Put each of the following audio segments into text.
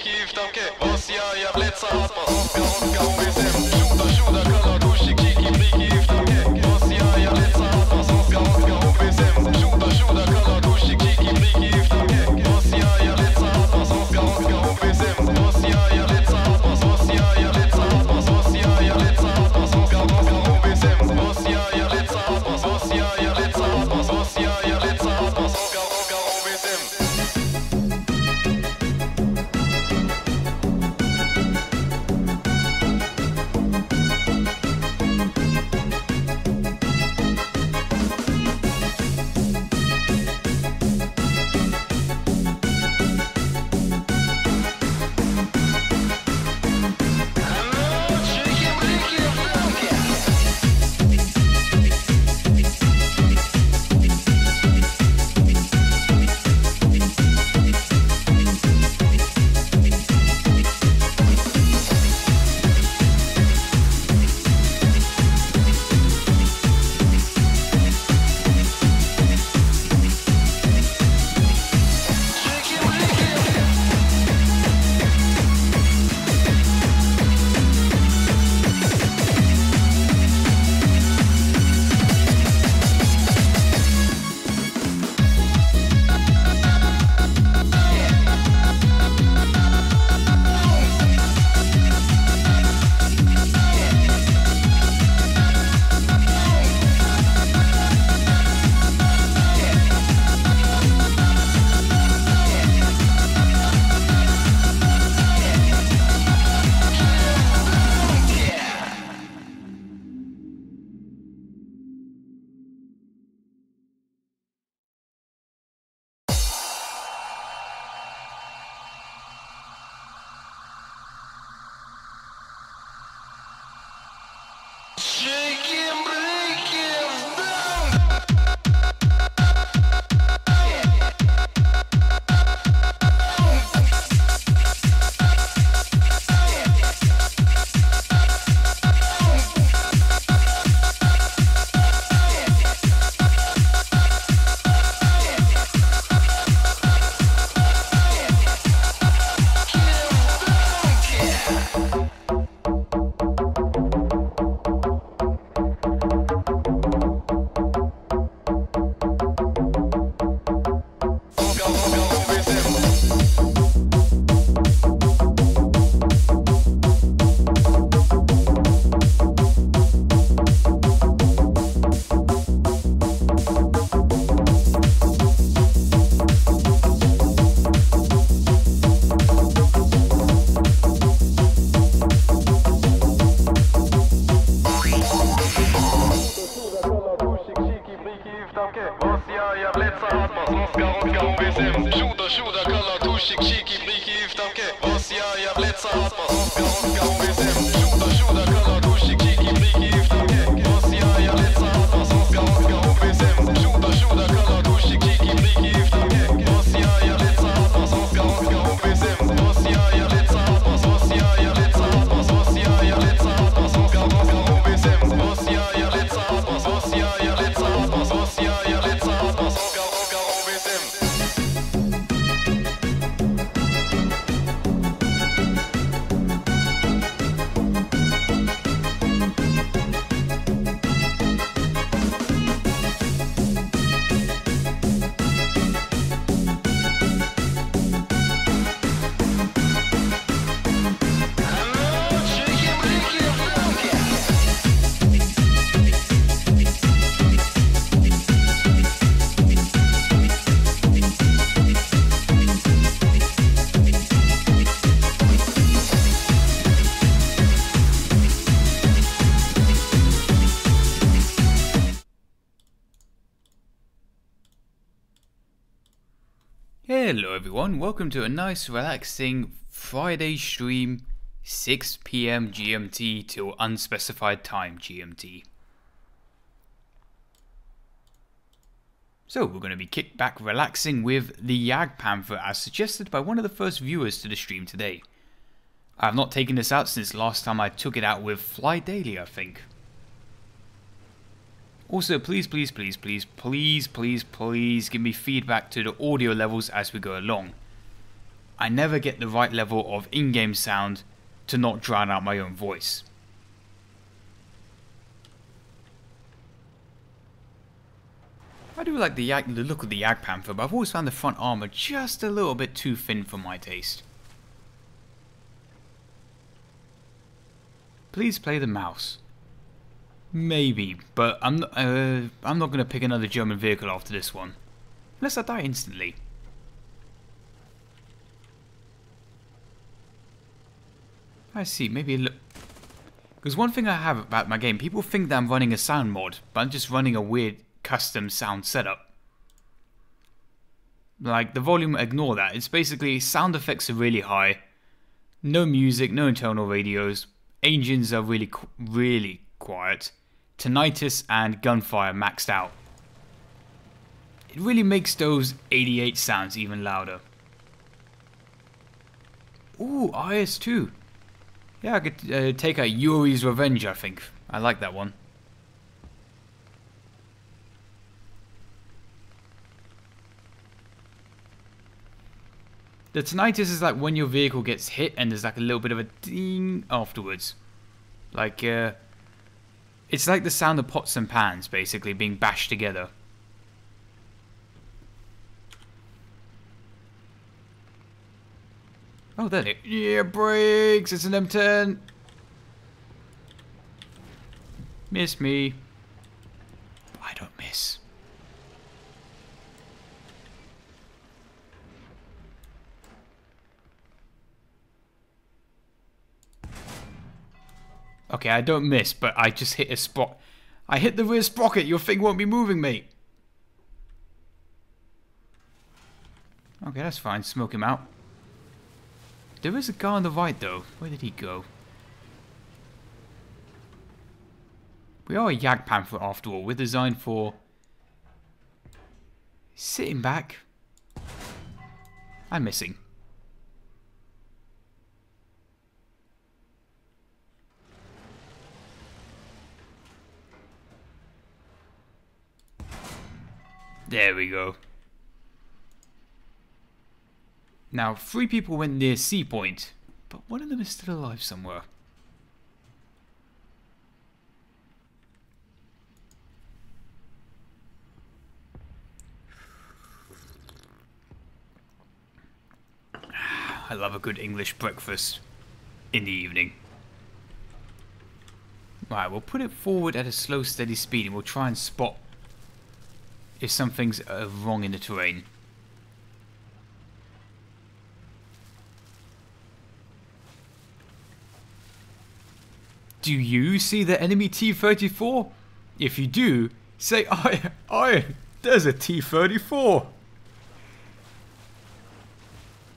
kif tamke Osja ja vleca atma Sonska OBSM Žuta žuda kala duši kiki kif tamke Osja ja vleca atma Sonska OBSM Žuta žuda kala duši kiki kif tamke Osja ja vleca atma Sonska OBSM Osja ja vleca atma Osja ja vleca atma Osja ja vleca atma Sonska OBSM Osja ja vleca atma Osja ja vleca atma Osja ja vleca atma Sonska OBSM Hello everyone, welcome to a nice relaxing Friday stream, 6 PM GMT till unspecified time GMT. So we're going to be kicked back relaxing with the Jagdpanther as suggested by one of the first viewers to the stream today. I have not taken this out since last time I took it out with Fly Daily, I think. Also, please give me feedback to the audio levels as we go along. I never get the right level of in-game sound to not drown out my own voice. I do like the look of the Jagdpanther, but I've always found the front armor just a little bit too thin for my taste. Please play the mouse. Maybe, but I'm not going to pick another German vehicle after this one. Unless I die instantly. I see, maybe look. Because one thing I have about my game, people think that I'm running a sound mod, but I'm just running a weird custom sound setup. Like, the volume, ignore that. It's basically sound effects are really high. No music, no internal radios. Engines are really quiet. Tinnitus and gunfire maxed out. It really makes those 88 sounds even louder. Ooh, IS-2. Yeah, I could take out Yuri's Revenge, I think. I like that one. The tinnitus is like when your vehicle gets hit and there's like a little bit of a ding afterwards. Like, it's like the sound of pots and pans, basically, being bashed together. Oh, there it is. Yeah, brakes! It's an M10! Miss me. I don't miss. Okay, I don't miss, but I just hit a spot. I hit the rear sprocket. Your thing won't be moving, mate. Okay, that's fine. Smoke him out. There is a guy on the right, though. Where did he go? We are a Jagdpanther, after all. We're designed for sitting back. I'm missing. There we go. Now, 3 people went near C point, but one of them is still alive somewhere. I love a good English breakfast in the evening. Right, we'll put it forward at a slow, steady speed and we'll try and spot if something's wrong in the terrain. Do you see the enemy T-34? If you do, say, there's a T-34.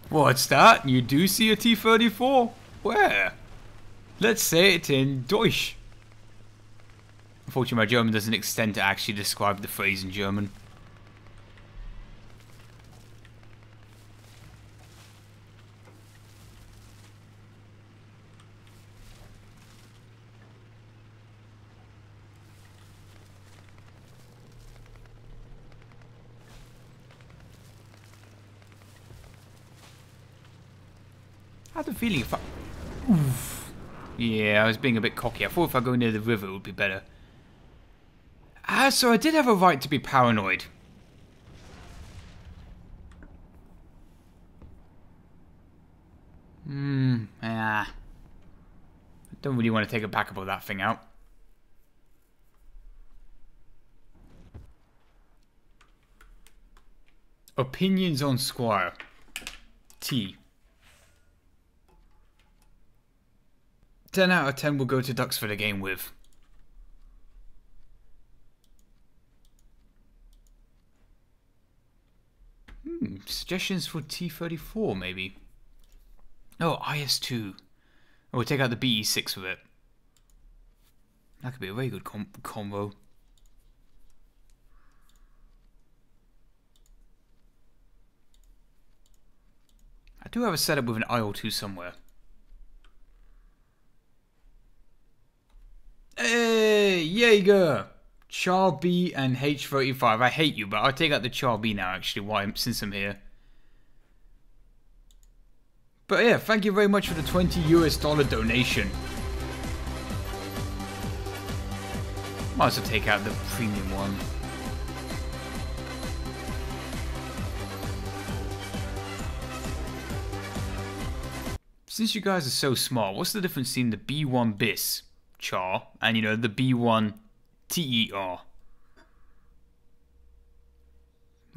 What's that? You do see a T-34? Where? Let's say it in Deutsch. Unfortunately, my German doesn't extend to actually describe the phrase in German. I had a feeling if I... Oof. Yeah, I was being a bit cocky. I thought if I go near the river it would be better. Ah, so I did have a right to be paranoid. I don't really want to take a backup of that thing out. Opinions on Squire. T. 10 out of 10 will go to Ducks for the game with. Suggestions for T-34 maybe. Oh, IS-2. Oh, we'll take out the BE-6 with it. That could be a very good combo. I do have a setup with an IL-2 somewhere. Hey, Jaeger! Char B and H35. I hate you, but I'll take out the Char B now, actually, since I'm here. But yeah, thank you very much for the $20 donation. Might as well take out the premium one. Since you guys are so smart, what's the difference between the B1 BIS char and, you know, the B1 TER?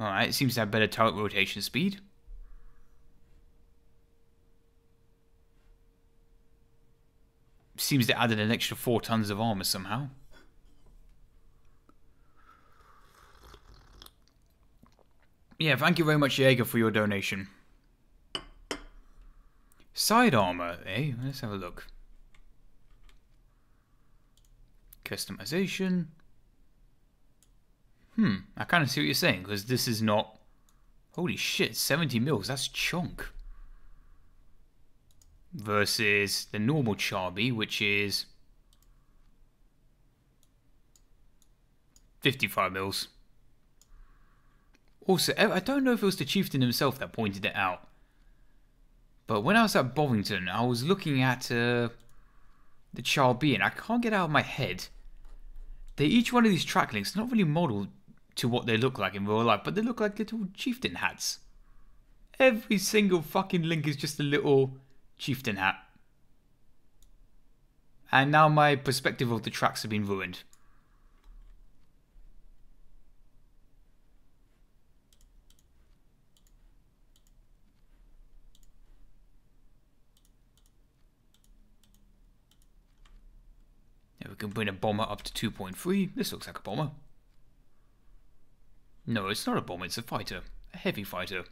Alright, it seems to have better turret rotation speed. Seems to added an extra 4 tons of armor somehow. Yeah, thank you very much, Jaeger, for your donation. Side armor, eh? Let's have a look. Customization. I kind of see what you're saying, because this is not... Holy shit, 70 mils, that's chunk. Versus the normal Charby, which is 55 mils. Also, I don't know if it was the chieftain himself that pointed it out, but when I was at Bovington, I was looking at the Charby, and I can't get out of my head. Each one of these track links not really modeled to what they look like in real life, but they look like little chieftain hats. Every single fucking link is just a little chieftain hat. And now my perspective of the tracks have been ruined. Yeah, we can bring a bomber up to 2.3. This looks like a bomber. No, it's not a bomber, it's a fighter. A heavy fighter.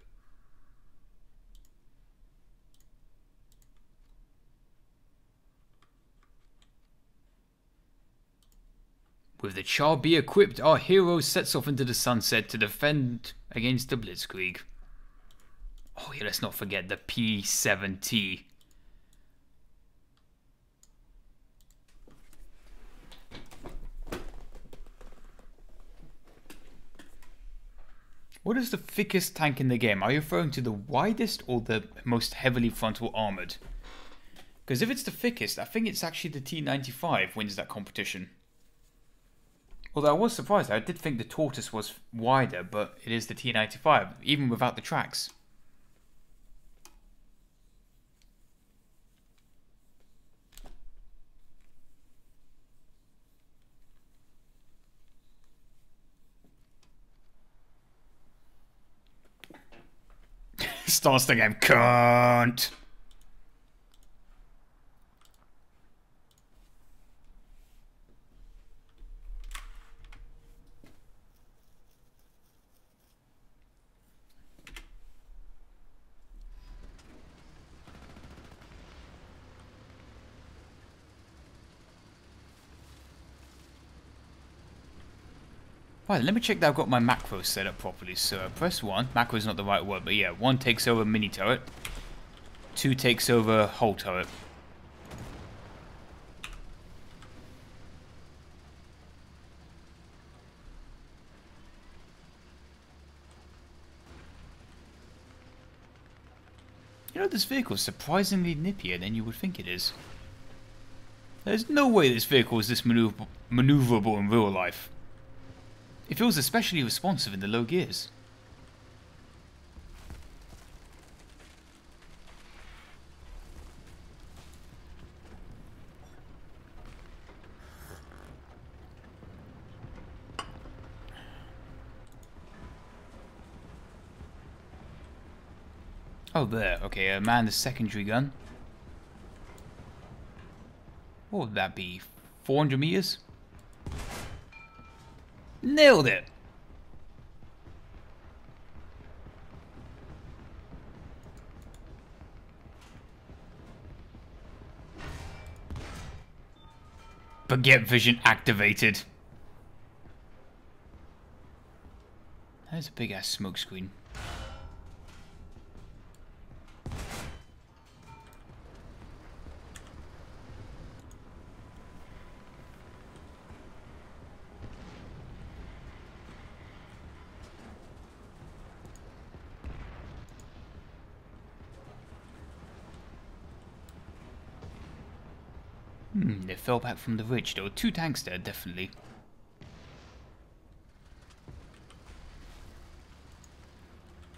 With the Charby equipped, our hero sets off into the sunset to defend against the Blitzkrieg. Oh yeah, let's not forget the P7T. What is the thickest tank in the game? Are you referring to the widest or the most heavily frontal armoured? Because if it's the thickest, I think it's actually the T95 wins that competition. Although I was surprised, I did think the Tortoise was wider, but it is the T95, even without the tracks. Starts the game, cunt! Right, let me check that I've got my macros set up properly. So press 1, macro is not the right word, but yeah, 1 takes over mini turret, 2 takes over whole turret. You know, this vehicle is surprisingly nippier than you would think it is. There's no way this vehicle is this maneuverable in real life. It feels especially responsive in the low gears. Oh, there. Okay, man, the secondary gun. What would that be? 400 meters? Nailed it! Baguette vision activated. There's a big ass smoke screen. They fell back from the ridge. There were 2 tanks there, definitely.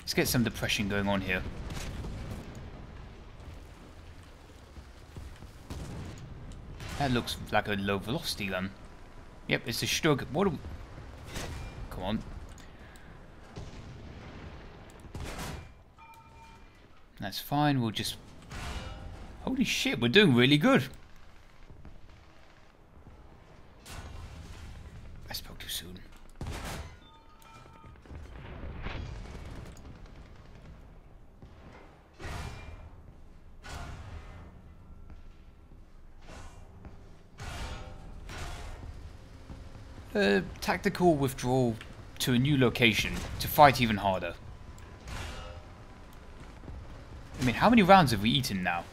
Let's get some depression going on here. That looks like a low velocity gun. Yep, it's a Stug. What a... Come on. That's fine, we'll just... Holy shit, we're doing really good. I spoke too soon. Tactical withdrawal to a new location to fight even harder. I mean, how many rounds have we eaten now?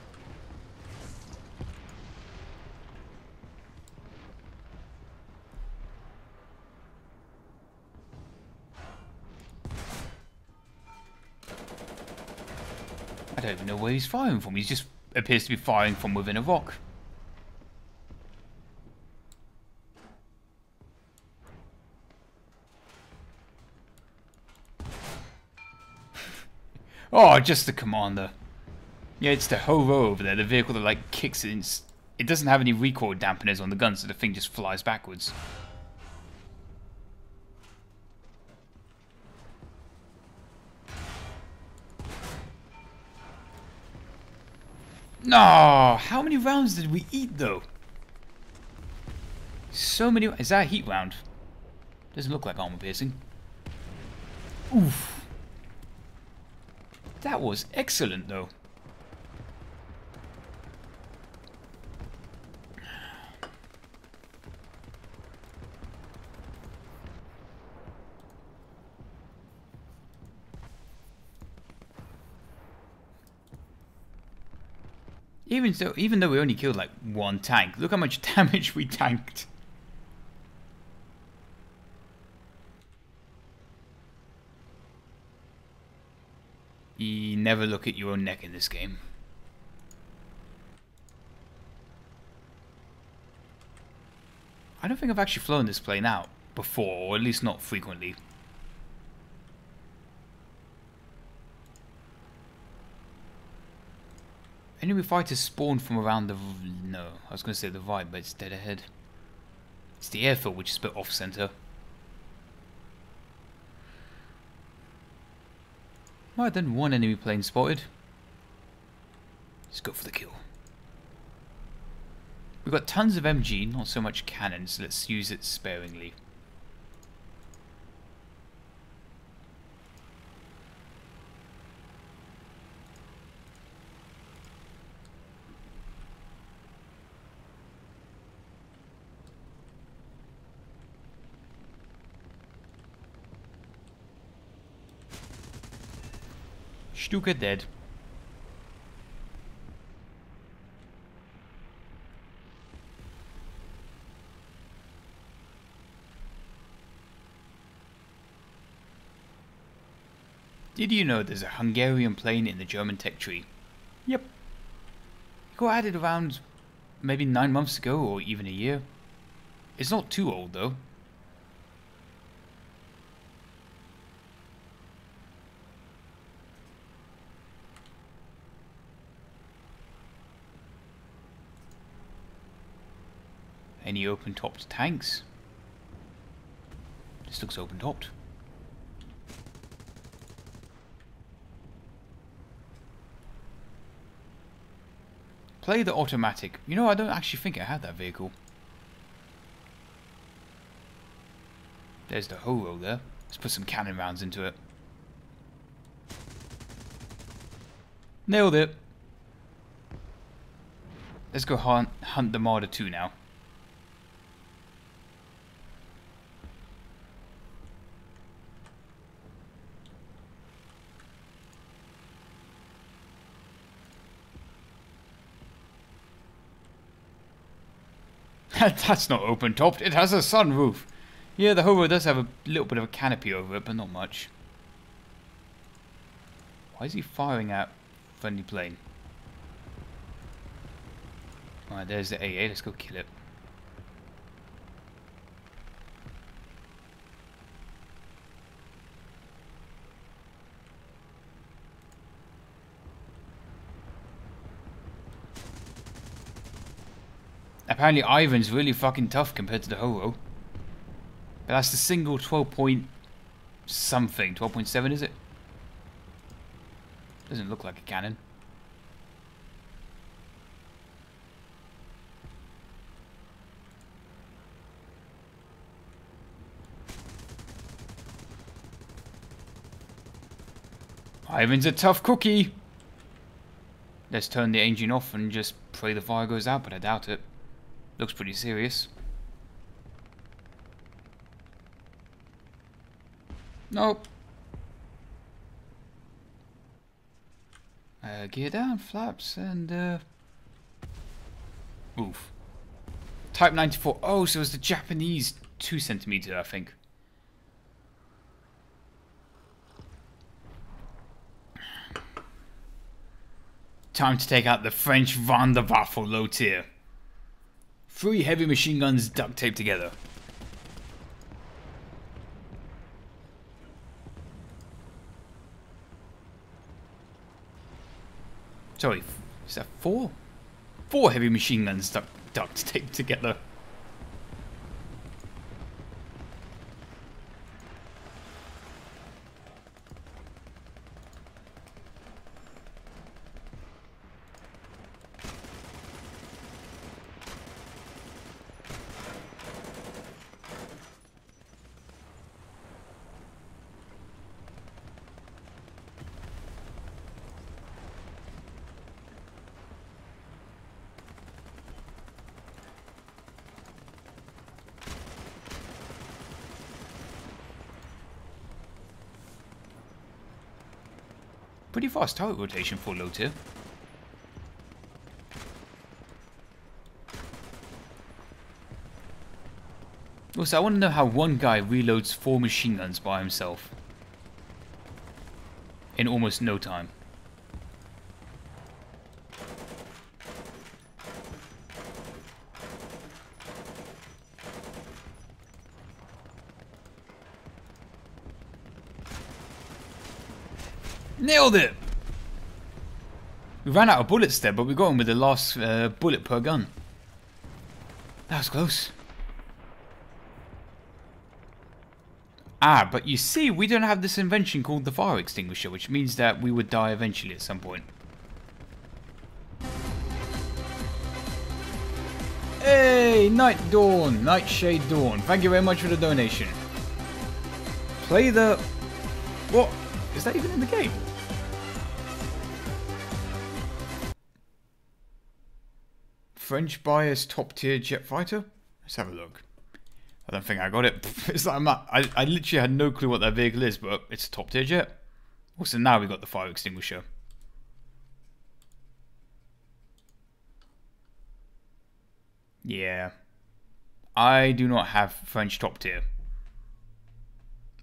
I don't even know where he's firing from. He just appears to be firing from within a rock. Oh, just the commander. Yeah, it's the Ho-Ro over there, the vehicle that like kicks it. It doesn't have any recoil dampeners on the gun, so the thing just flies backwards. No, how many rounds did we eat though? So many. Is that a heat round? Doesn't look like armor piercing. Oof. That was excellent though. Even though we only killed like 1 tank, look how much damage we tanked. You never look at your own neck in this game. I don't think I've actually flown this plane out before, or at least not frequently. Enemy fighters spawn from around the... No, I was going to say the right, but it's dead ahead. It's the airfield which is a bit off-center. Right then, 1 enemy plane spotted. Let's go for the kill. We've got tons of MG, not so much cannon, so let's use it sparingly. Stuka dead. Did you know there's a Hungarian plane in the German tech tree? Yep. It got added around maybe 9 months ago or even a year. It's not too old though. Any open-topped tanks? This looks open-topped. Play the automatic. You know, I don't actually think I had that vehicle. There's the Ho-Ro there. Let's put some cannon rounds into it. Nailed it. Let's go hunt the Marder 2 now. That's not open-topped, it has a sunroof. Yeah, the Ho-Ro does have a little bit of a canopy over it, but not much. Why is he firing at friendly plane? Alright, there's the AA. Let's go kill it. Apparently Ivan's really fucking tough compared to the Horo. But that's the single 12 point something. 12.7 is it? Doesn't look like a cannon. Ivan's a tough cookie. Let's turn the engine off and just pray the fire goes out, but I doubt it. Looks pretty serious. Nope. Gear down, flaps, and oof. Type 94. Oh, so it's the Japanese 2 centimeter, I think. Time to take out the French Wunderwaffe low tier. 3 heavy machine guns duct taped together. Sorry, is that 4? 4 heavy machine guns duct taped together. Pretty fast turret rotation for low tier. Also, I want to know how one guy reloads 4 machine guns by himself. In almost no time. Nailed it! We ran out of bullets there, but we got him with the last bullet per gun. That was close. Ah, but you see, we don't have this invention called the fire extinguisher, which means that we would die eventually at some point. Hey, Night Dawn, Nightshade Dawn. Thank you very much for the donation. Play the... What? Is that even in the game? French bias top tier jet fighter? Let's have a look. I don't think I got it. It's like I literally had no clue what that vehicle is, but it's a top tier jet. Also, now we got the fire extinguisher. Yeah. I do not have French top tier.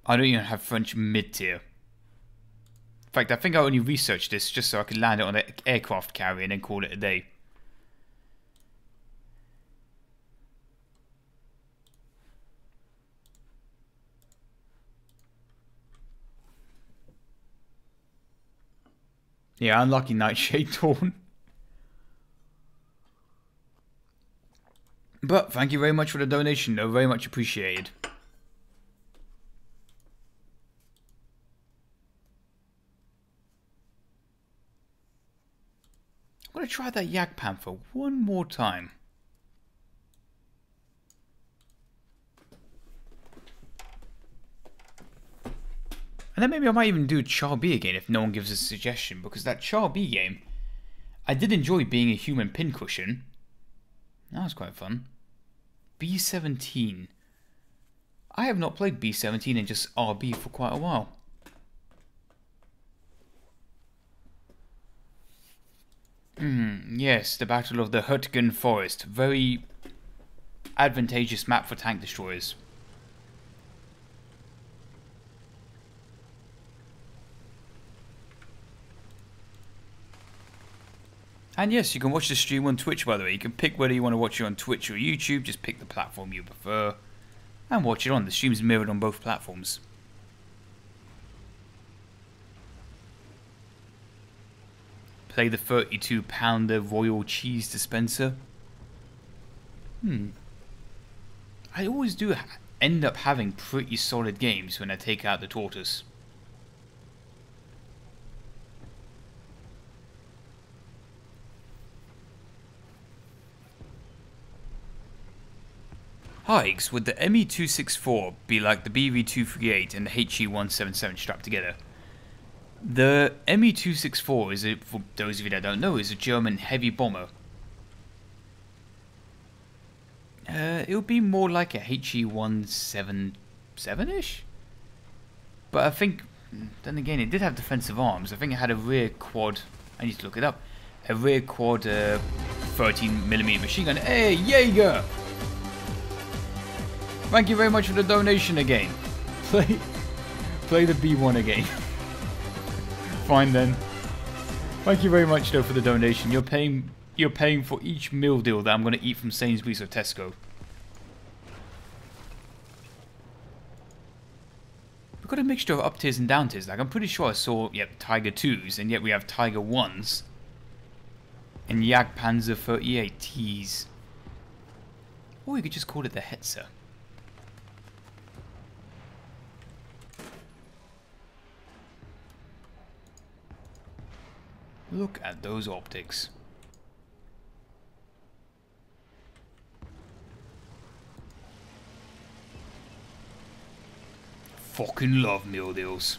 I don't even have French mid tier. In fact, I think I only researched this just so I could land it on an aircraft carrier and then call it a day. Yeah, unlucky Nightshade Dawn. But thank you very much for the donation, though. Very much appreciated. I'm going to try that Jagdpanther one more time. And then maybe I might even do Char B again if no one gives a suggestion, because that Char B game, I did enjoy being a human pincushion. That was quite fun. B-17. I have not played B-17 and just RB for quite a while. Yes, the Battle of the Hurtgen Forest. Very advantageous map for tank destroyers. And yes, you can watch the stream on Twitch, by the way. You can pick whether you want to watch it on Twitch or YouTube. Just pick the platform you prefer and watch it on. The stream's mirrored on both platforms. Play the 32-pounder royal cheese dispenser. I always do end up having pretty solid games when I take out the tortoise. Hikes, would the ME-264 be like the BV-238 and the HE-177 strapped together? The ME-264 is, for those of you that don't know, is a German heavy bomber. It would be more like a HE-177-ish? But I think, then again, it did have defensive arms. I think it had a rear quad, I need to look it up, a rear quad 13mm machine gun. Hey, Jaeger! Thank you very much for the donation again. Play the B1 again. Fine then. Thank you very much though for the donation. You're paying for each meal deal that I'm going to eat from Sainsbury's or Tesco. We've got a mixture of up tiers and down tiers. Like I'm pretty sure I saw Tiger 2s, and yet we have Tiger 1s and Jagdpanzer 38Ts. Or you could just call it the Hetzer. Look at those optics. Fucking love meal deals.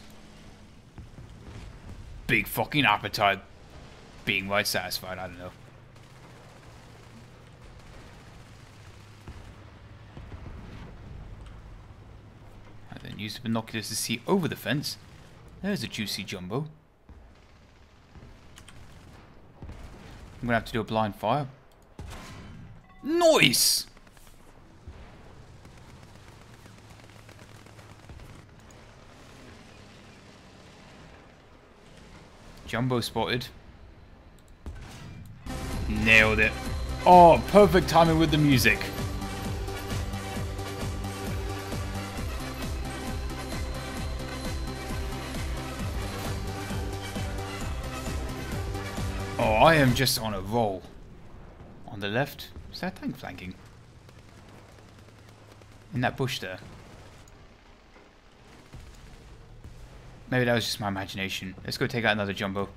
Big fucking appetite. Being right satisfied, I don't know. I then use the binoculars to see over the fence. There's a juicy jumbo. I'm gonna have to do a blind fire. Nice! Jumbo spotted. Nailed it. Oh, perfect timing with the music. Oh, I am just on a roll. On the left, is that tank flanking? In that bush there. Maybe that was just my imagination. Let's go take out another jumbo.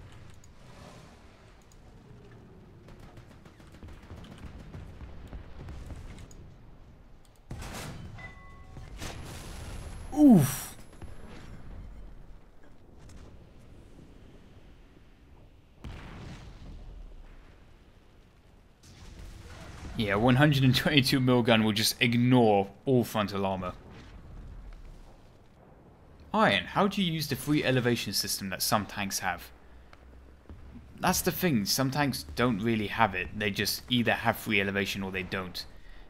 Oof. Yeah, 122mm gun will just ignore all frontal armor. Iron, how do you use the free elevation system that some tanks have? That's the thing, some tanks don't really have it. They just either have free elevation or they don't.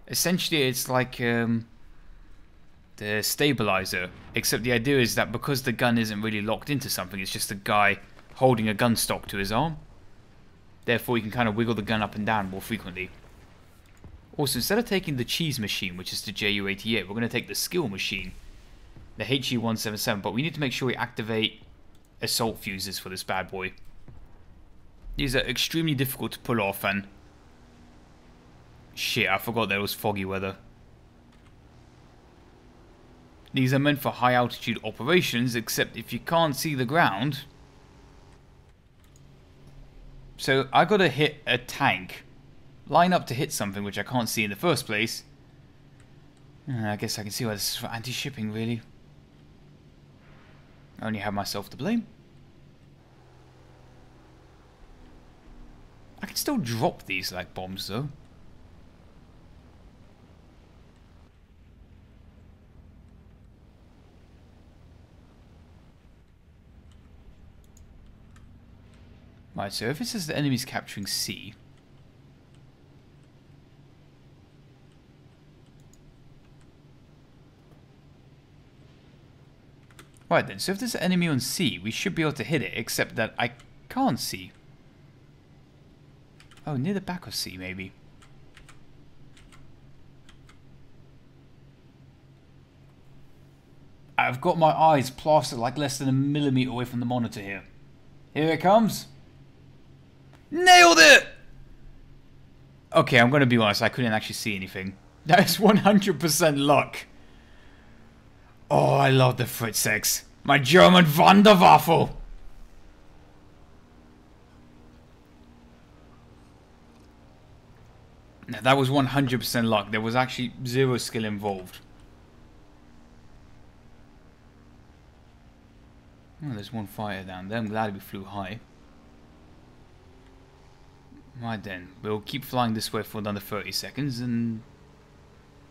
Essentially, it's like the stabilizer, except the idea is that because the gun isn't really locked into something, it's just a guy holding a gun stock to his arm. Therefore, you can kind of wiggle the gun up and down more frequently. Also, instead of taking the cheese machine, which is the Ju-88, we're going to take the skill machine, the HE-177, but we need to make sure we activate assault fuses for this bad boy. These are extremely difficult to pull off, and shit, I forgot there was foggy weather. These are meant for high altitude operations, except if you can't see the ground. So I gotta hit a tank, line up to hit something which I can't see in the first place. I guess I can see why this is for anti-shipping, really. I only have myself to blame. I can still drop these like bombs, though. Right, so if it says the enemy's capturing C, right then, so if there's an enemy on C, we should be able to hit it, except that I can't see. Oh, near the back of C, maybe. I've got my eyes plastered like less than a millimeter away from the monitor here. Here it comes. Nailed it! Okay, I'm going to be honest. I couldn't actually see anything. That is 100% luck. Oh, I love the Fritz-X. My German Wunderwaffe. Now, that was 100% luck. There was actually zero skill involved. Oh, there's one fighter down there. I'm glad we flew high. Right then, we'll keep flying this way for another 30 seconds and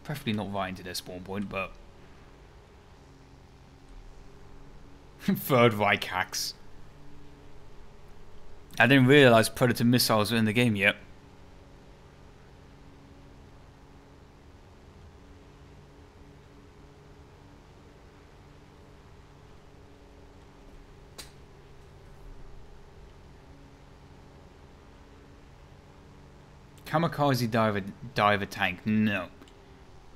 preferably not right into their spawn point, but Third Reich hacks. I didn't realize Predator missiles were in the game yet. Kamikaze diver tank, no.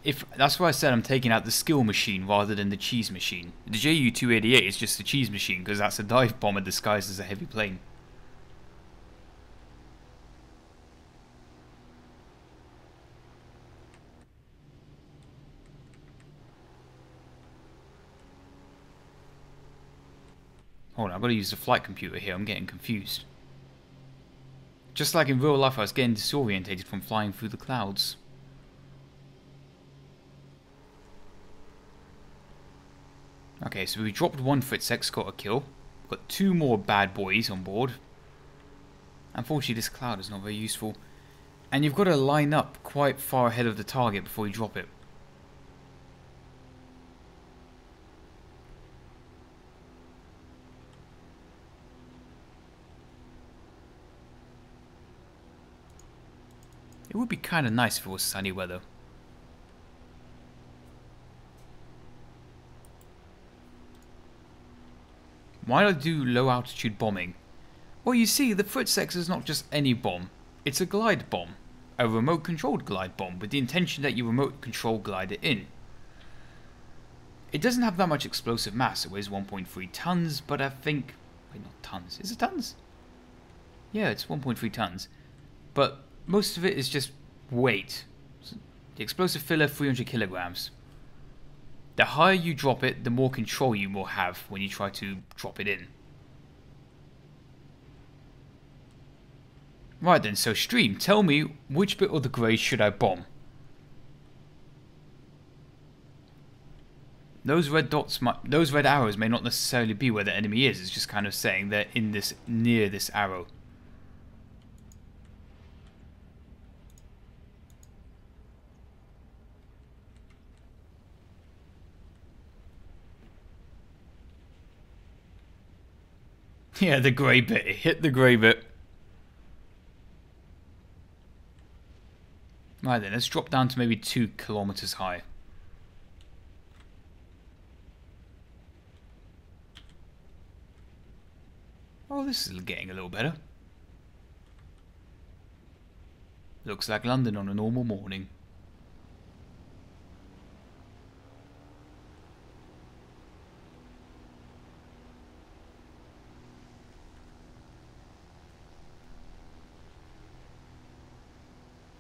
If that's why I said I'm taking out the skill machine rather than the cheese machine. The Ju-288 is just the cheese machine because that's a dive bomber disguised as a heavy plane. Hold on, I've got to use the flight computer here. I'm getting confused. Just like in real life, I was getting disorientated from flying through the clouds. Okay, so we dropped one Fritz-X, got a kill. Got two more bad boys on board. Unfortunately, this cloud is not very useful. And you've got to line up quite far ahead of the target before you drop it. It would be kind of nice if it was sunny weather. Why not do low altitude bombing? Well, you see, the Fritz-X is not just any bomb. It's a glide bomb. A remote controlled glide bomb with the intention that you remote control glide it in. It doesn't have that much explosive mass. It weighs 1.3 tons, but I think... Wait, not tons. Is it tons? Yeah, it's 1.3 tons. But most of it is just weight. So the explosive filler, 300 kilograms. The higher you drop it, the more control you will have when you try to drop it in. Right then, so stream, tell me which bit of the grey should I bomb? Those red dots, those red arrows may not necessarily be where the enemy is. It's just kind of saying they're in this, near this arrow. Yeah, the grey bit. It hit the grey bit. Right then, let's drop down to maybe 2 kilometers high. Oh, this is getting a little better. Looks like London on a normal morning.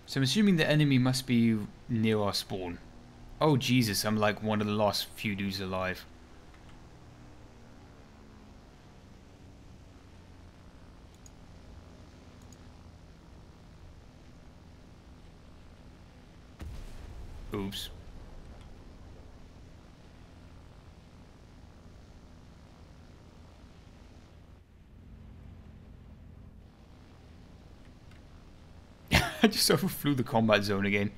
So I'm assuming the enemy must be near our spawn. Oh Jesus, I'm like one of the last few dudes alive. Oops. I just overflew the combat zone again.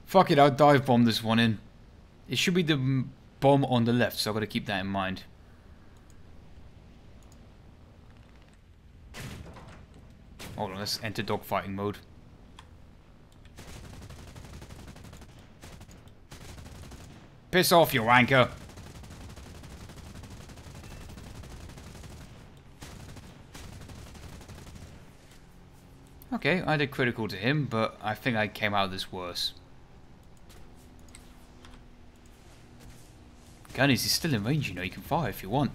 Fuck it, I'll dive bomb this one in. It should be the bomb on the left, so I've got to keep that in mind. Hold on, let's enter dogfighting mode. Piss off, you wanker! Okay, I did critical to him, but I think I came out of this worse. Gunnies, he's still in range, you know, you can fire if you want.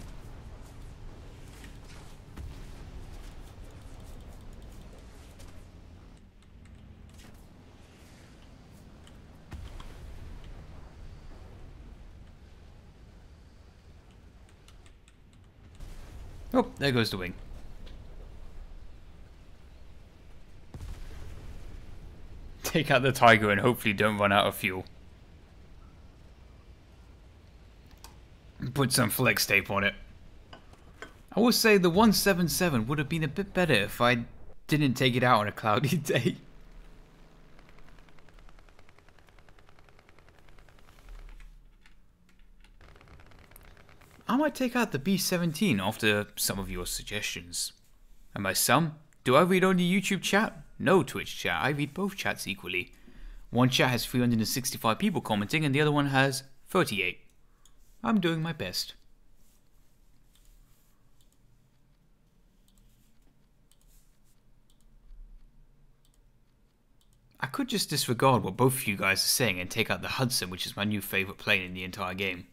Oh, there goes the wing. Take out the Tiger and hopefully don't run out of fuel. Put some flex tape on it. I will say the 177 would have been a bit better if I didn't take it out on a cloudy day. I might take out the B-17 after some of your suggestions. And by some, do I read only YouTube chat? No Twitch chat, I read both chats equally. One chat has 365 people commenting and the other one has 38. I'm doing my best. I could just disregard what both of you guys are saying and take out the Hudson, which is my new favourite plane in the entire game.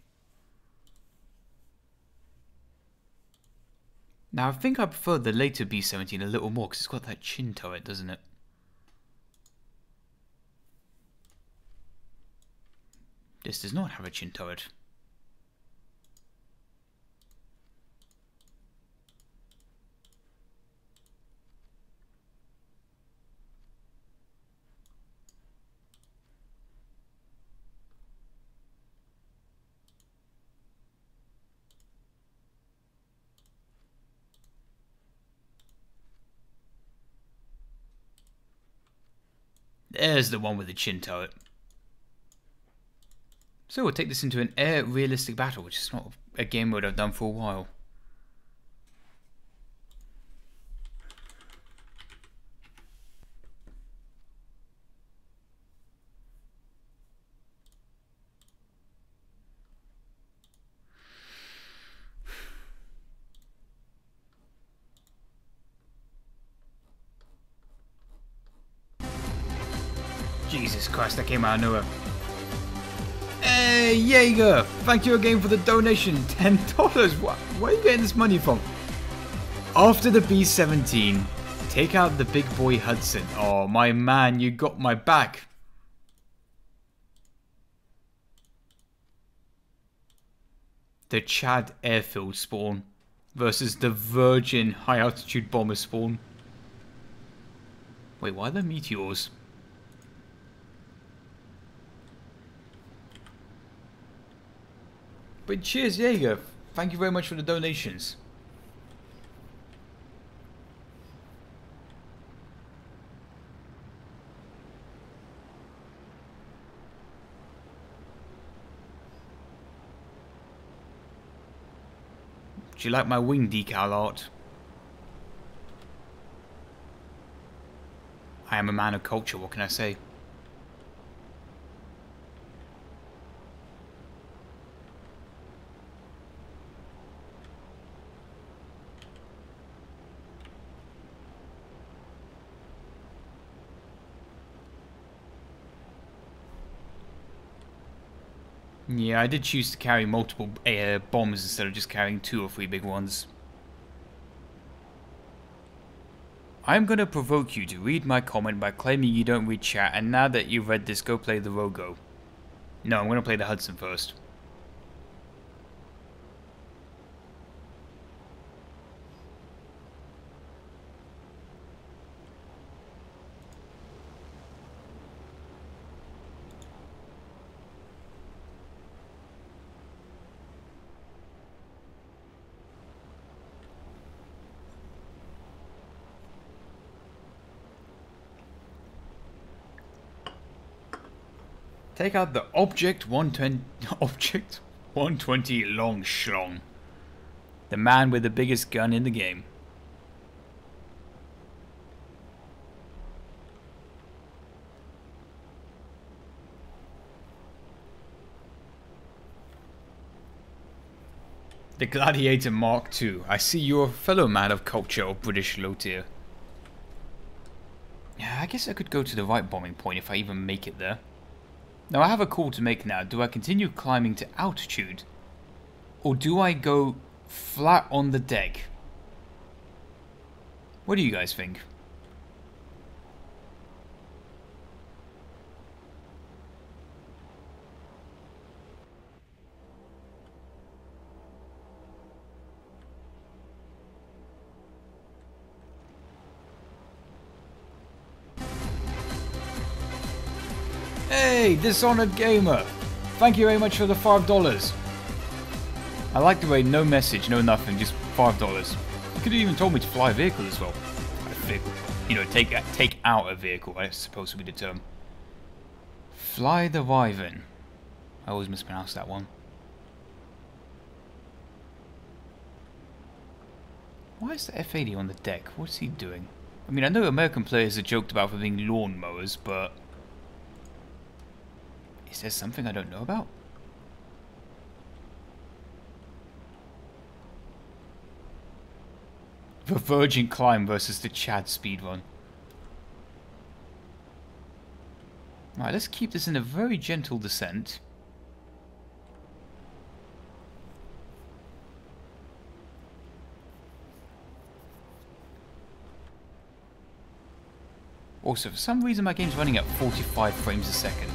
Now, I think I prefer the later B-17 a little more because it's got that chin turret, doesn't it? This does not have a chin turret. There's the one with the chin turret. So we'll take this into an air realistic battle, which is not a game mode I've done for a while. Jesus Christ, that came out of nowhere. Hey, Jaeger! Thank you again for the donation. $10. Where are you getting this money from? After the B-17, take out the big boy Hudson. Oh, my man, you got my back. The Chad airfield spawn versus the Virgin high altitude bomber spawn. Wait, why are there meteors? But cheers, Jaeger. Thank you very much for the donations. Do you like my wing decal art? I am a man of culture, what can I say? Yeah, I did choose to carry multiple bombs instead of just carrying 2 or 3 big ones. I'm gonna provoke you to read my comment by claiming you don't read chat, and now that you've read this, go play the Rogo. No, I'm gonna play the Hudson first. Take out the Object 120 long schlong. The man with the biggest gun in the game. The Gladiator Mark II. I see you're a fellow man of culture of British low tier. guess I could go to the right bombing point if I even make it there. Now I have a call to make now. Do I continue climbing to altitude? Or do I go flat on the deck? What do you guys think? Hey, Dishonored Gamer! Thank you very much for the $5. I like the way no message, no nothing, just $5. You could have even told me to fly a vehicle as well. A vehicle. You know, take out a vehicle, I suppose would be the term. Fly the Wyvern. I always mispronounce that one. Why is the F-80 on the deck? What's he doing? I mean, I know American players are joked about for being lawnmowers, but... is there something I don't know about? The Virgin Climb versus the Chad Speedrun. Right, let's keep this in a very gentle descent. Also, for some reason my game's running at 45 frames a second.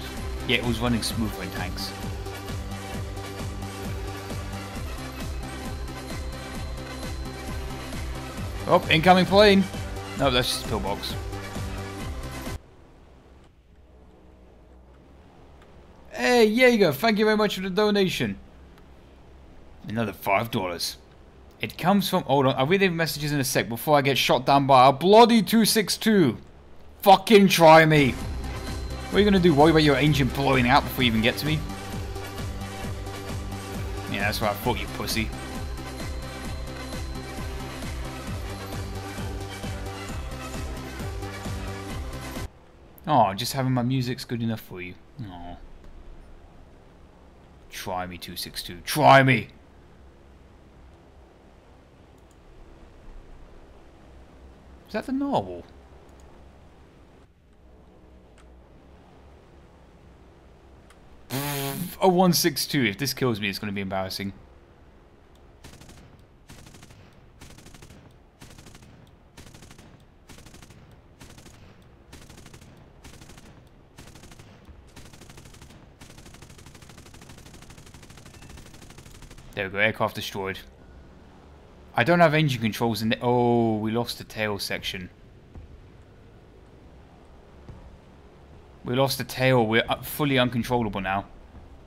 Yeah, it was running smoother in tanks. Oh, incoming plane! No, that's just a pillbox. Hey, Jaeger, thank you very much for the donation. Another $5. It comes from... hold on, I'll read the messages in a sec before I get shot down by a bloody 262. Fucking try me. What are you gonna do? Worry about your engine blowing out before you even get to me? Yeah, that's what I thought, you pussy. Oh, just having my music's good enough for you. Oh. Try me, 262. Try me! Is that the narwhal? A 162. If this kills me, it's going to be embarrassing. There we go, aircraft destroyed. I don't have engine controls in the... oh, we lost the tail section. We lost the tail, we're fully uncontrollable now.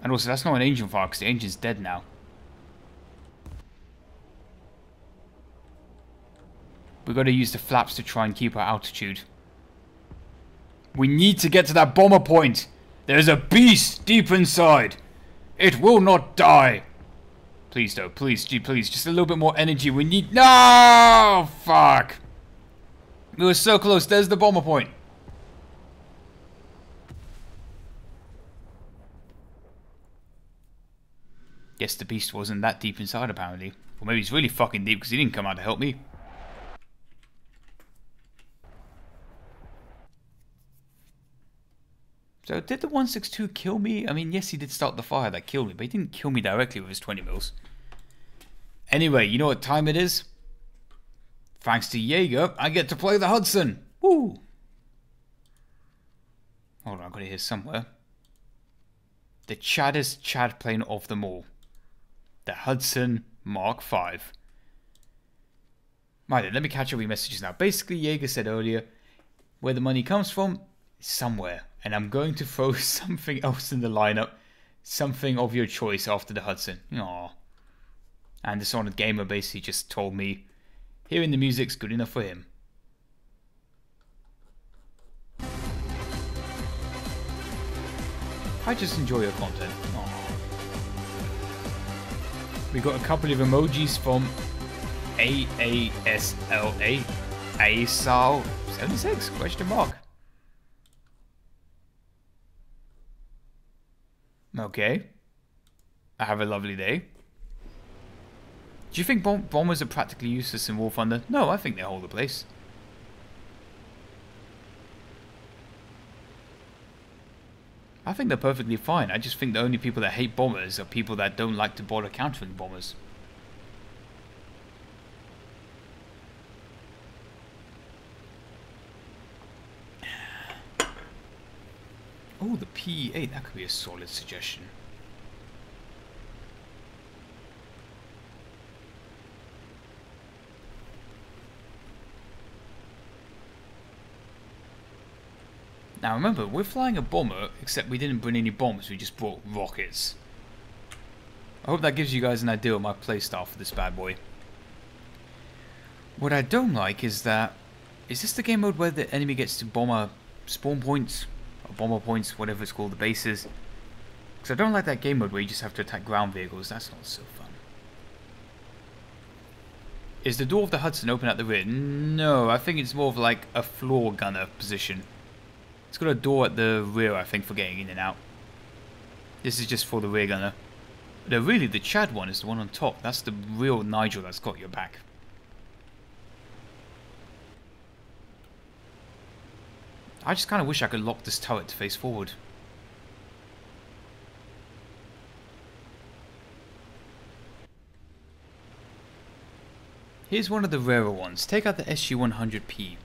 And also, that's not an engine fire, because the engine's dead now. We've got to use the flaps to try and keep our altitude. We need to get to that bomber point! There's a beast deep inside! It will not die! Please though, please, gee, please, just a little bit more energy. We need... no! Fuck! We were so close, there's the bomber point. Guess the beast wasn't that deep inside apparently. Or maybe he's really fucking deep because he didn't come out to help me. So did the 162 kill me? I mean, yes, he did start the fire that killed me, but he didn't kill me directly with his 20 mils. Anyway, you know what time it is? Thanks to Jaeger, I get to play the Hudson. Woo! Hold on, I've got it here somewhere. The chaddest Chad plane of them all. The Hudson Mark V. Right then, let me catch up with your messages now. Basically, Jaeger said earlier, where the money comes from, somewhere. And I'm going to throw something else in the lineup. Something of your choice after the Hudson. Aww. And Dishonored Gamer basically just told me, hearing the music's good enough for him. I just enjoy your content. Aww. We got a couple of emojis from AASLA. ASAL 76 question mark. Okay. I have a lovely day. Do you think bombers are practically useless in War Thunder? No, I think they hold the place. I think they're perfectly fine. I just think the only people that hate bombers are people that don't like to bother countering bombers. Oh, the PE-8, that could be a solid suggestion. Now remember, we're flying a bomber, except we didn't bring any bombs, we just brought rockets. I hope that gives you guys an idea of my playstyle for this bad boy. What I don't like is that... Is this the game mode where the enemy gets to bomber spawn points? Or bomber points, whatever it's called, the bases? Because I don't like that game mode where you just have to attack ground vehicles, that's not so fun. Is the door of the Hudson open at the rear? No, I think it's more of like a floor gunner position. It's got a door at the rear, I think, for getting in and out. This is just for the rear gunner. But really, the Chad one is the one on top. That's the real Nigel that's got your back. I just kind of wish I could lock this turret to face forward. Here's one of the rarer ones. Take out the SG-100P.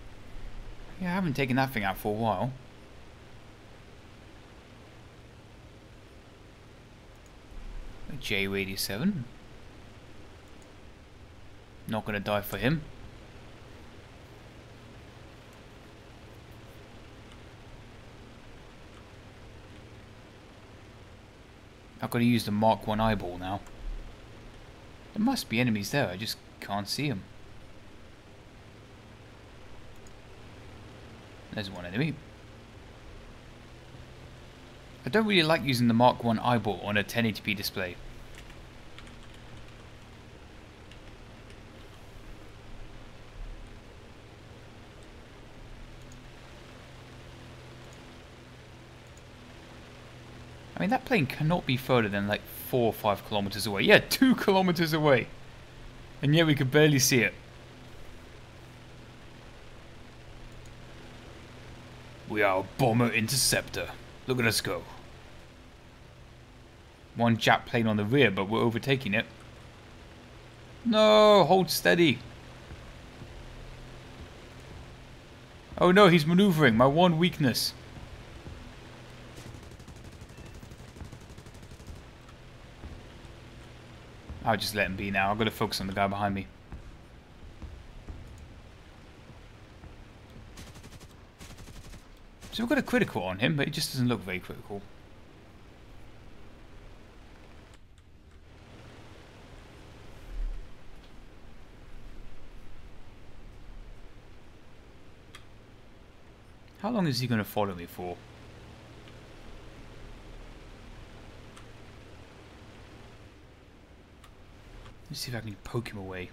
Yeah, I haven't taken that thing out for a while. J-87. Not gonna die for him. I've got to use the Mark 1 eyeball now. There must be enemies there, I just can't see them. There's one enemy. I don't really like using the Mark 1 eyeball on a 1080p display. I mean, that plane cannot be further than like 4 or 5 kilometers away. Yeah, 2 kilometers away. And yet we could barely see it. We are a bomber interceptor. Look at us go. One Jap plane on the rear, but we're overtaking it. No, hold steady. Oh no, he's maneuvering. My one weakness. I'll just let him be now. I've got to focus on the guy behind me. So we've got a critical on him, but it just doesn't look very critical. How long is he going to follow me for? Let's see if I can poke him away.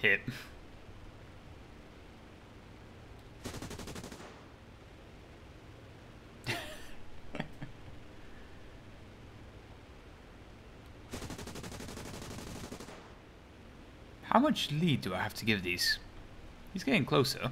Hit. How much lead do I have to give these? He's getting closer.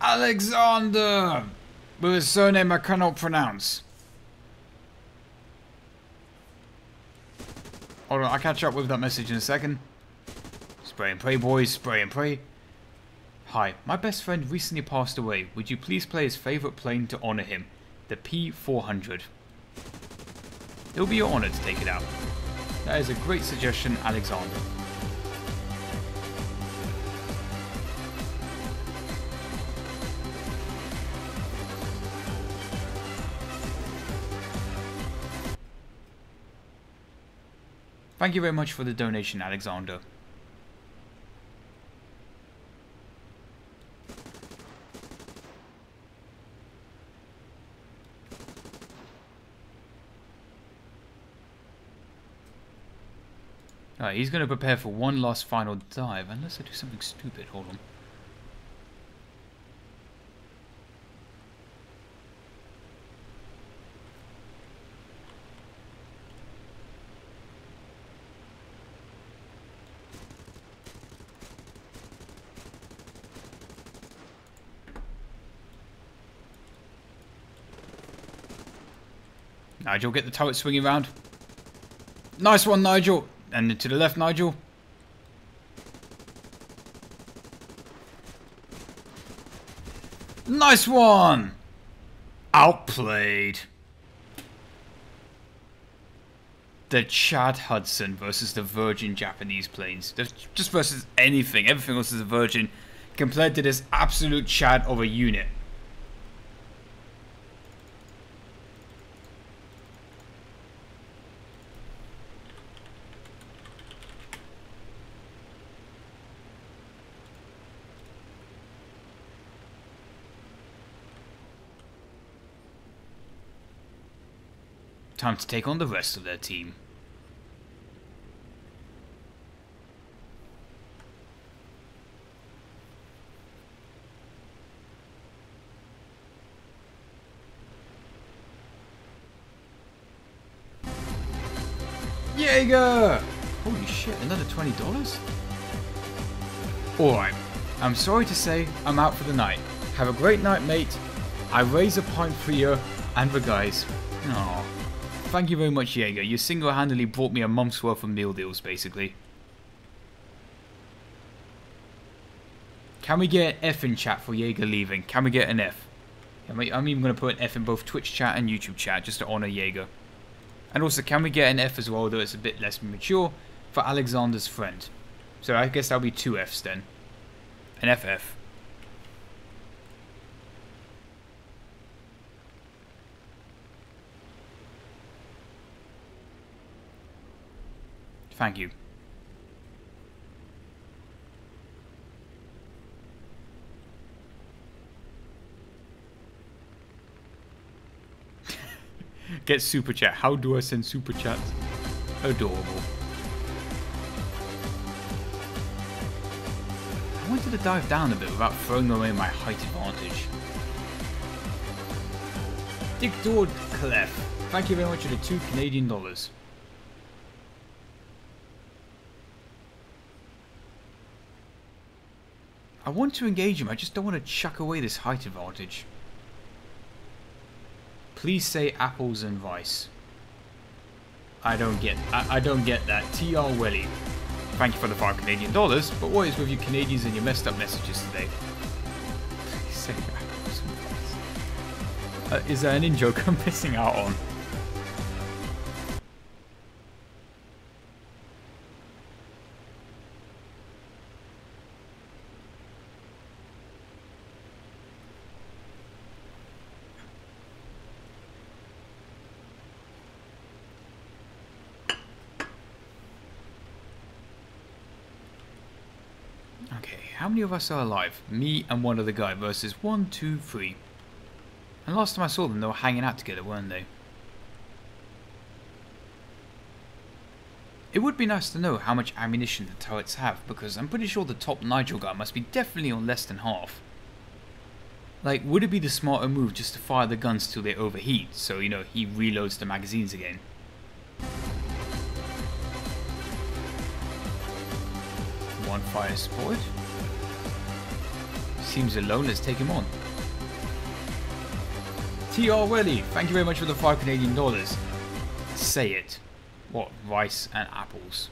Alexander! With a surname I cannot pronounce. Hold on, I'll catch up with that message in a second. Spray and pray, boys, spray and pray. Hi, my best friend recently passed away. Would you please play his favourite plane to honour him? The P-400. It'll be your honour to take it out. That is a great suggestion, Alexander. Thank you very much for the donation, Alexander. Alright, he's going to prepare for one last final dive, unless I do something stupid. Hold on. Nigel, get the turret swinging around. Nice one, Nigel. And to the left, Nigel. Nice one. Outplayed. The Chad Hudson versus the Virgin Japanese planes. Just versus anything. Everything else is a Virgin compared to this absolute Chad of a unit. Time to take on the rest of their team. Jaeger! Holy shit, another $20? Alright, I'm sorry to say I'm out for the night. Have a great night, mate. I raise a pint for you and the guys. Aww. Thank you very much, Jaeger. You single-handedly brought me a month's worth of meal deals, basically. Can we get an F in chat for Jaeger leaving? Can we get an F? I'm even going to put an F in both Twitch chat and YouTube chat, just to honour Jaeger. And also, can we get an F as well, though it's a bit less mature, for Alexander's friend? So I guess that'll be 2 Fs then. An FF. Thank you. Get super chat. How do I send super chats? Adorable. I wanted to dive down a bit without throwing away my height advantage. Dick Dord Clef. Thank you very much for the $2 Canadian. I want to engage him, I just don't want to chuck away this height advantage. Please say apples and rice. I don't get that. TR Welly. Thank you for the $5 Canadian, but what is with you Canadians and your messed up messages today? Please say apples and rice. Is there an in-joke I'm missing out on? How many of us are alive? Me and one other guy versus 1, 2, 3. And last time I saw them, they were hanging out together, weren't they? It would be nice to know how much ammunition the turrets have, because I'm pretty sure the top Nigel guy must be definitely on less than half. Like, would it be the smarter move just to fire the guns till they overheat, so, you know, he reloads the magazines again? One fire spotted. Seems alone, let's take him on. TR Welly, thank you very much for the $5 Canadian. Say it. What? Rice and apples.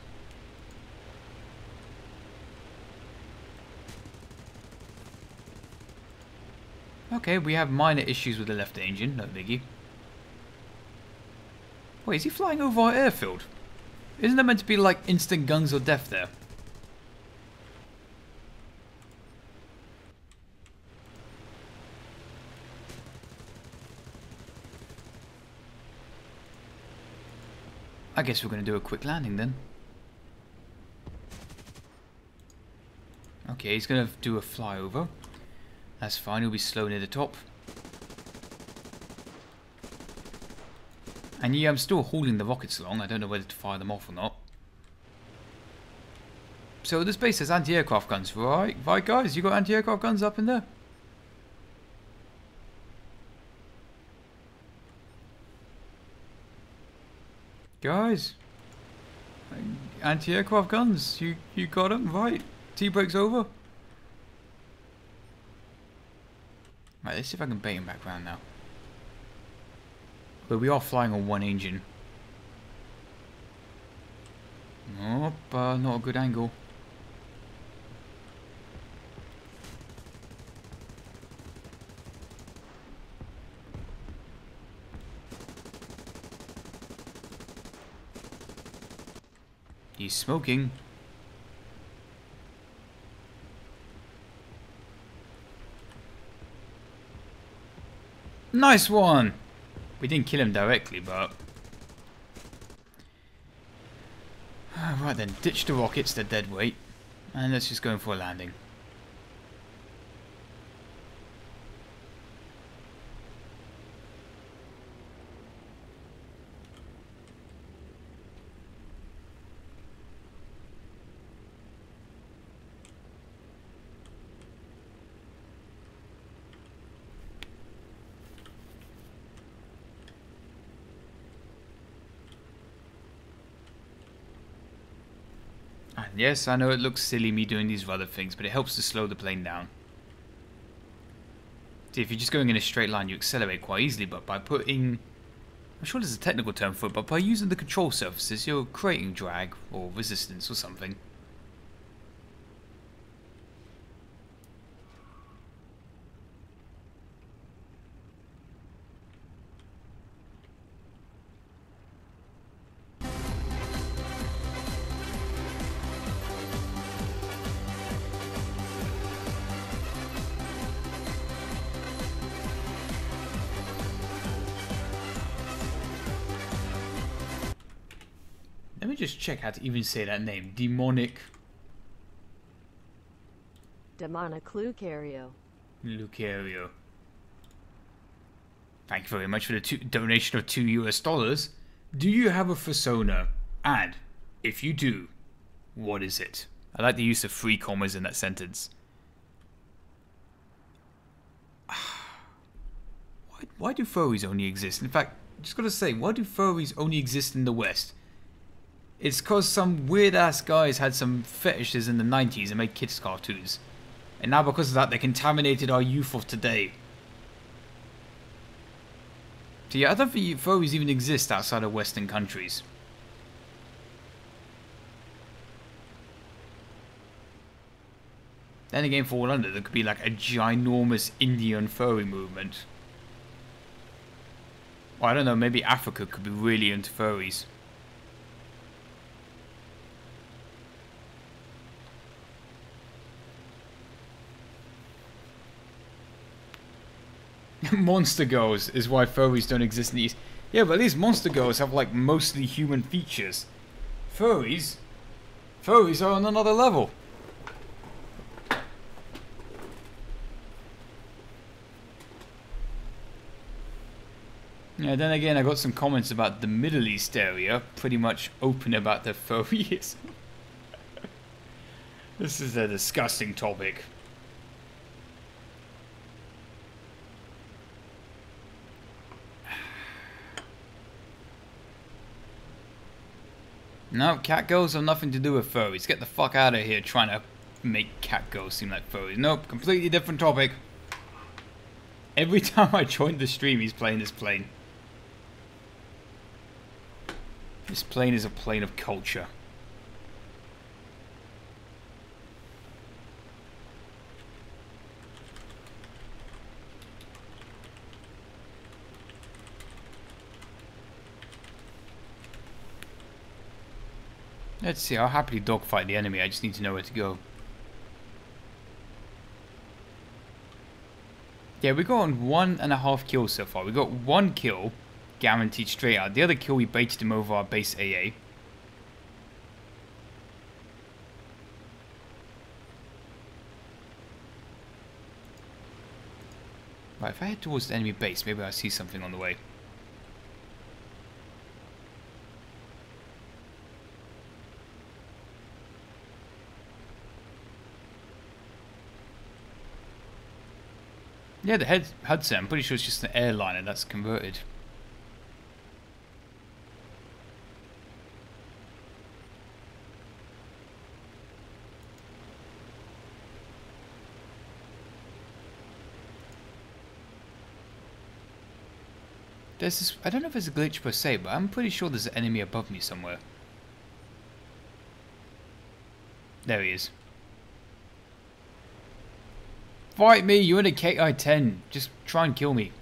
Okay, we have minor issues with the left engine, no biggie. Wait, is he flying over our airfield? Isn't there meant to be like instant guns or death there? I guess we're going to do a quick landing then. Okay, he's going to do a flyover. That's fine, he'll be slow near the top. And yeah, I'm still hauling the rockets along. I don't know whether to fire them off or not. So this base has anti-aircraft guns, right? Right, guys, you got anti-aircraft guns up in there? Guys, anti-aircraft guns, you got them, right? T-break's over. Right, let's see if I can bait him back round now. But we are flying on one engine. Nope, not a good angle. He's smoking. Nice one! We didn't kill him directly, but... Right then, ditch the rockets, they're dead weight. And let's just go in for a landing. And yes, I know it looks silly me doing these other things, but it helps to slow the plane down. See, if you're just going in a straight line, you accelerate quite easily, but by putting... I'm sure there's a technical term for it, but by using the control surfaces, you're creating drag, or resistance, or something. Let me just check how to even say that name. Demonic Lucario. Lucario. Thank you very much for the donation of $2 US. Do you have a persona? And if you do, what is it? I like the use of 3 commas in that sentence. Why do furries only exist? In fact, just gotta say, why do furries only exist in the West? It's cause some weird ass guys had some fetishes in the 90s and made kids cartoons. And now because of that they contaminated our youth of today. So yeah, I don't think furries even exist outside of Western countries. Then again, for all I know, there could be like a ginormous Indian furry movement. Or I don't know, maybe Africa could be really into furries. Monster girls is why furries don't exist in the East. Yeah, but at least monster girls have like mostly human features. Furries are on another level. Yeah, then again, I got some comments about the Middle East area, pretty much open about their furries. This is a disgusting topic. No, cat girls have nothing to do with furries. Get the fuck out of here trying to make cat girls seem like furries. Nope, completely different topic. Every time I join the stream, he's playing this plane. This plane is a plane of culture. Let's see, I'll happily dogfight the enemy, I just need to know where to go. Yeah, we got on 1.5 kills so far. We got 1 kill, guaranteed straight out. The other kill we baited him over our base AA. Right, if I head towards the enemy base, maybe I'll see something on the way. Yeah, the Hudson, I'm pretty sure it's just an airliner that's converted. There's this, I don't know if it's a glitch per se, but I'm pretty sure there's an enemy above me somewhere. There he is. Fight me, you're in a KI-10. Just try and kill me.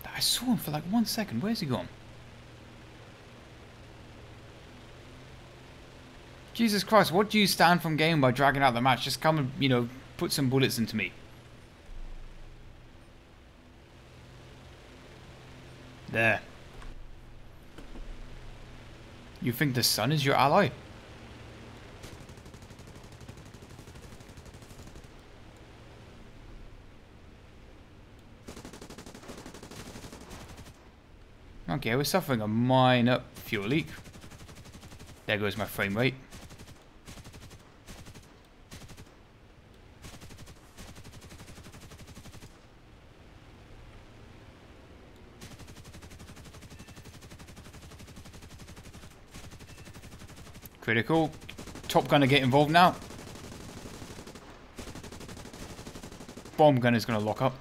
I saw him for like 1 second. Where's he gone? Jesus Christ, what do you stand from game by dragging out the match? Just come and, you know, put some bullets into me. There. You think the sun is your ally? Okay, we're suffering a minor fuel leak. There goes my frame rate. Critical. Top Gunner get involved now. Bomb Gunner's gonna lock up.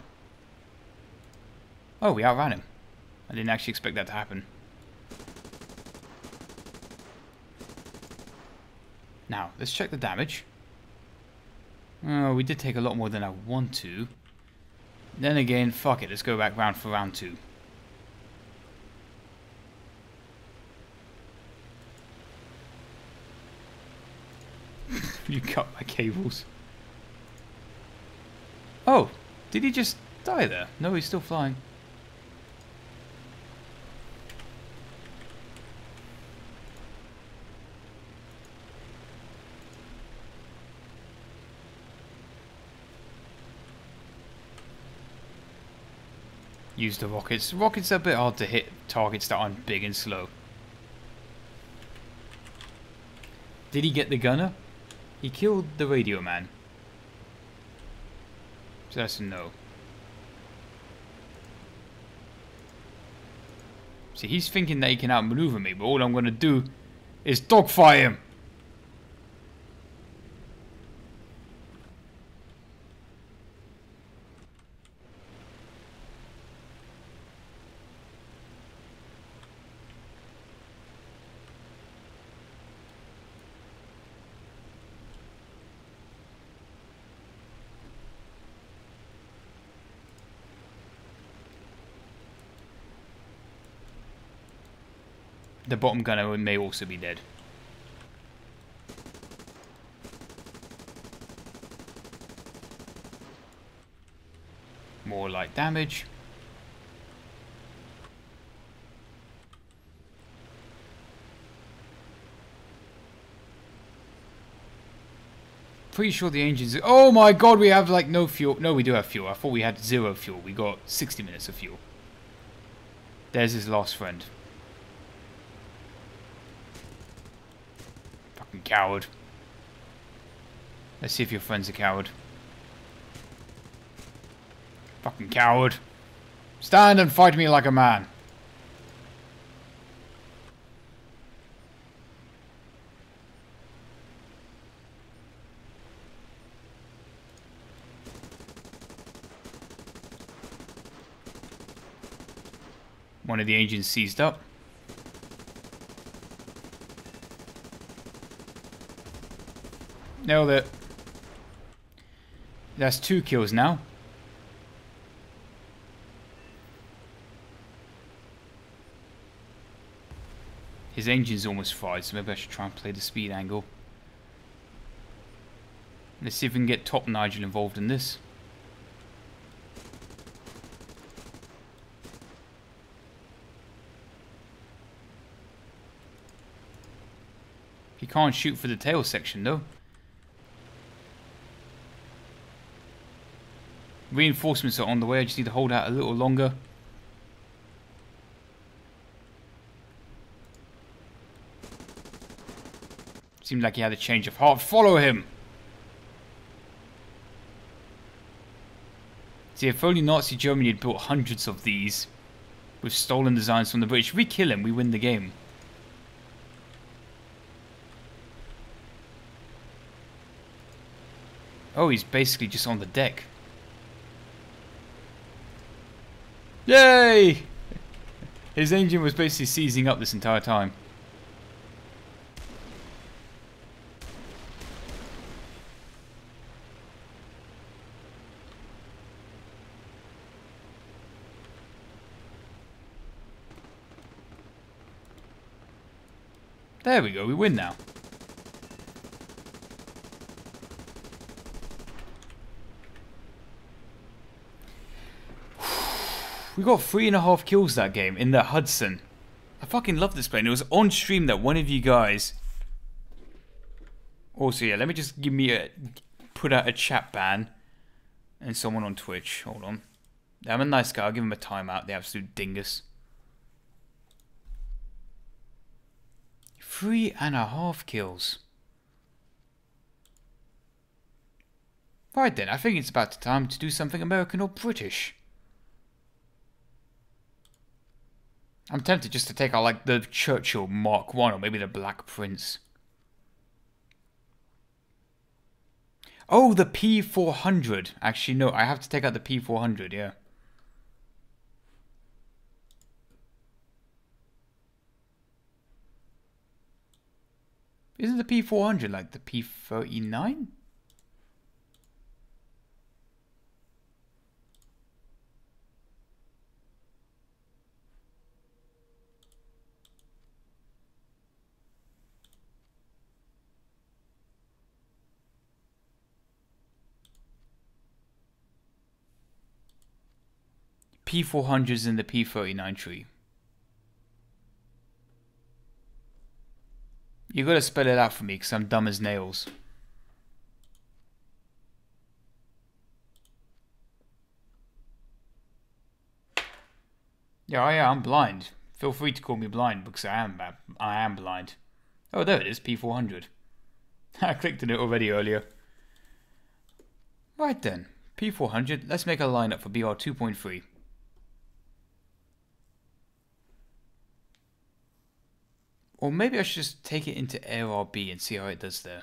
Oh, we outran him. I didn't actually expect that to happen. Now, let's check the damage. Oh, we did take a lot more than I want to. Then again, fuck it, let's go back round for round 2. You cut my cables. Oh, did he just die there? No, he's still flying. Use the rockets. Rockets are a bit hard to hit targets that aren't big and slow. Did he get the gunner? He killed the radio man. So that's a no. See, he's thinking that he can outmaneuver me, but all I'm going to do is dogfire him. The bottom gunner may also be dead. More light damage. Pretty sure the engines... Oh my god, we have like no fuel. No, we do have fuel. I thought we had 0 fuel. We got 60 minutes of fuel. There's his last friend. Fucking coward. Let's see if your friend's a coward. Fucking coward. Stand and fight me like a man. One of the engines seized up. Nailed it. That's 2 kills now. His engine's almost fried, so maybe I should try and play the speed angle. Let's see if we can get Top Nigel involved in this. He can't shoot for the tail section though. Reinforcements are on the way, I just need to hold out a little longer. Seemed like he had a change of heart. Follow him! See, if only Nazi Germany had built hundreds of these with stolen designs from the British. If we kill him, we win the game. Oh, he's basically just on the deck. Yay! His engine was basically seizing up this entire time. There we go, we win now. We got 3.5 kills that game in the Hudson. I fucking love this plane. It was on stream that one of you guys... Also, yeah, let me just put out a chat ban. And someone on Twitch. Hold on. I'm a nice guy. I'll give him a timeout. The absolute dingus. 3.5 kills. Right then, I think it's about time to do something American or British. I'm tempted just to take out like the Churchill Mark 1 or maybe the Black Prince. Oh, the P400. Actually, no, I have to take out the P400, yeah. Isn't the P400 like the P39? P400's in the P39 tree. You gotta spell it out for me because I'm dumb as nails. Yeah, I'm blind. Feel free to call me blind because I am blind. Oh, there it is, P400. I clicked on it already earlier. Right then, P400. Let's make a lineup for BR 2.3. Or maybe I should just take it into Air RB and see how it does there.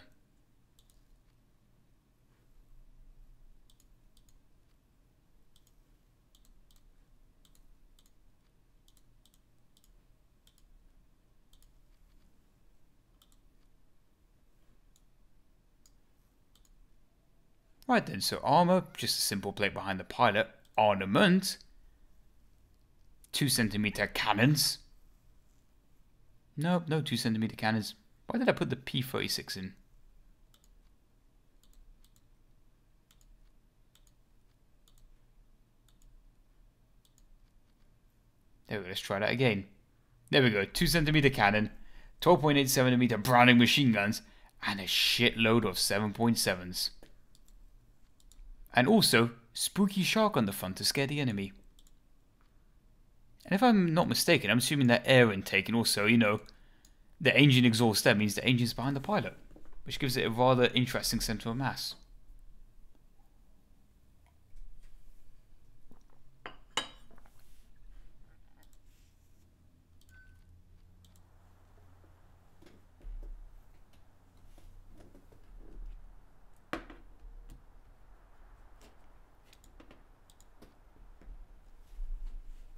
Right then, so armor, just a simple plate behind the pilot. Armament, 2cm cannons. Nope, no 2cm cannons. Why did I put the P36 in? There we go, let's try that again. There we go, 2cm cannon, 12.8cm Browning machine guns, and a shitload of 7.7s. And also, spooky shark on the front to scare the enemy. And if I'm not mistaken, I'm assuming that air intake and also, you know, the engine exhaust there means the engine's behind the pilot, which gives it a rather interesting center of mass.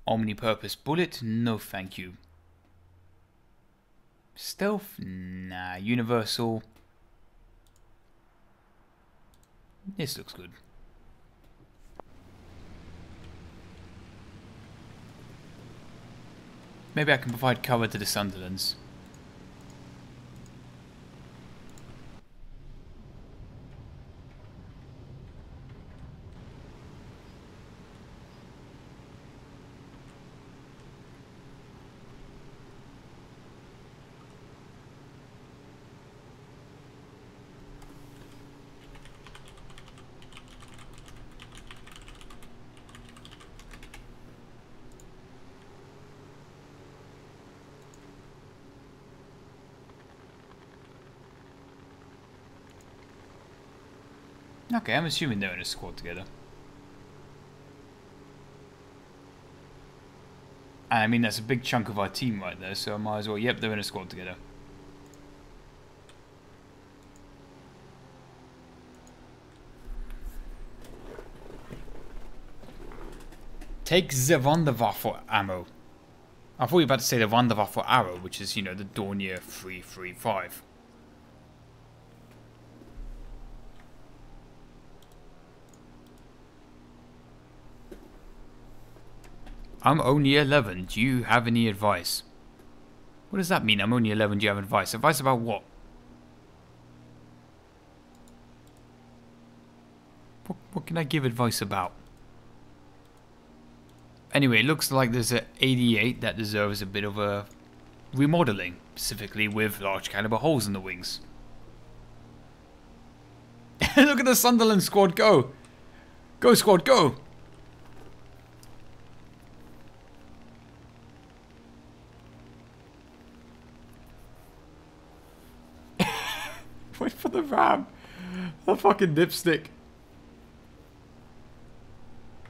Omnipurpose bullet? No thank you. Stealth? Nah. Universal? This looks good. Maybe I can provide cover to the Sunderlands. Okay, I'm assuming they're in a squad together. And I mean, that's a big chunk of our team right there, so I might as well... Yep, they're in a squad together. Take the Wunderwaffe ammo. I thought you were about to say the Wunderwaffe arrow, which is, you know, the Dornier 335. I'm only 11. Do you have any advice? What does that mean? I'm only 11. Do you have advice? Advice about what? What can I give advice about? Anyway, it looks like there's an 88 that deserves a bit of a remodeling, specifically with large caliber holes in the wings. Look at the Sunderland squad go! Go squad, go! Wait for the ram. The fucking dipstick.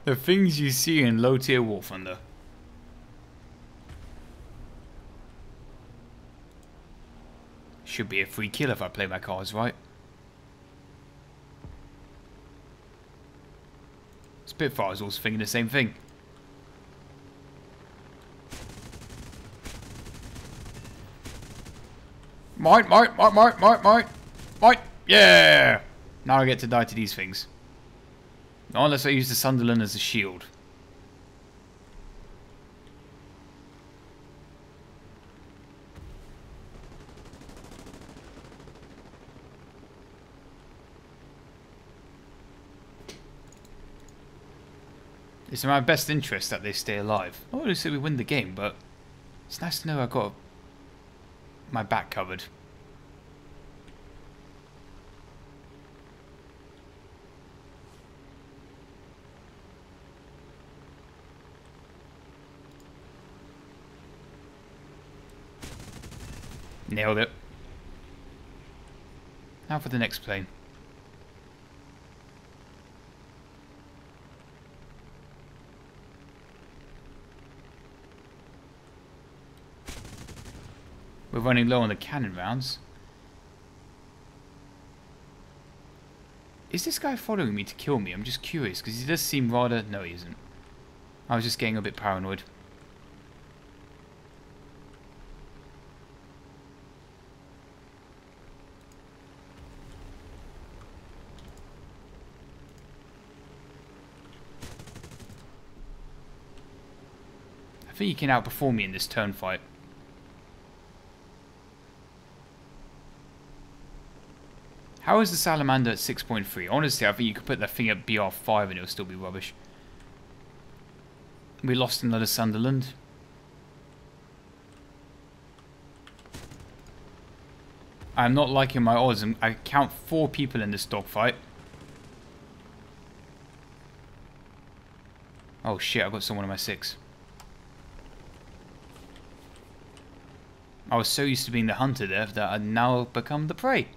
The things you see in low tier War Thunder. Should be a free kill if I play my cards right. Spitfire's also thinking the same thing. Might. Yeah! Now I get to die to these things. Not unless I use the Sunderland as a shield. It's in my best interest that they stay alive. Not only so we win the game, but it's nice to know I've got my back covered. Nailed it. Now for the next plane. We're running low on the cannon rounds. Is this guy following me to kill me? I'm just curious, because he does seem rather... No, he isn't. I was just getting a bit paranoid. I think he can outperform me in this turn fight. How is the Salamander at 6.3? Honestly, I think you could put that thing at BR5 and it'll still be rubbish. We lost another Sunderland. I'm not liking my odds. I count 4 people in this dogfight. Oh shit, I got someone on my 6. I was so used to being the hunter there that I've now become the prey.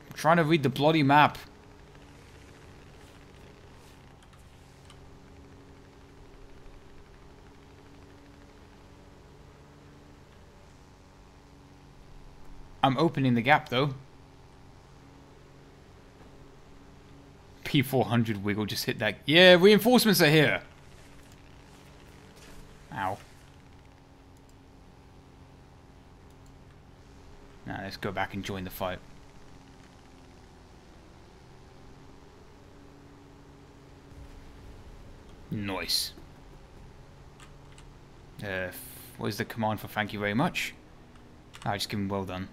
I'm trying to read the bloody map. I'm opening the gap though. P400 wiggle just hit that. Yeah, reinforcements are here. Ow. Now let's go back and join the fight. Nice. What is the command for thank you very much? I just give him well done.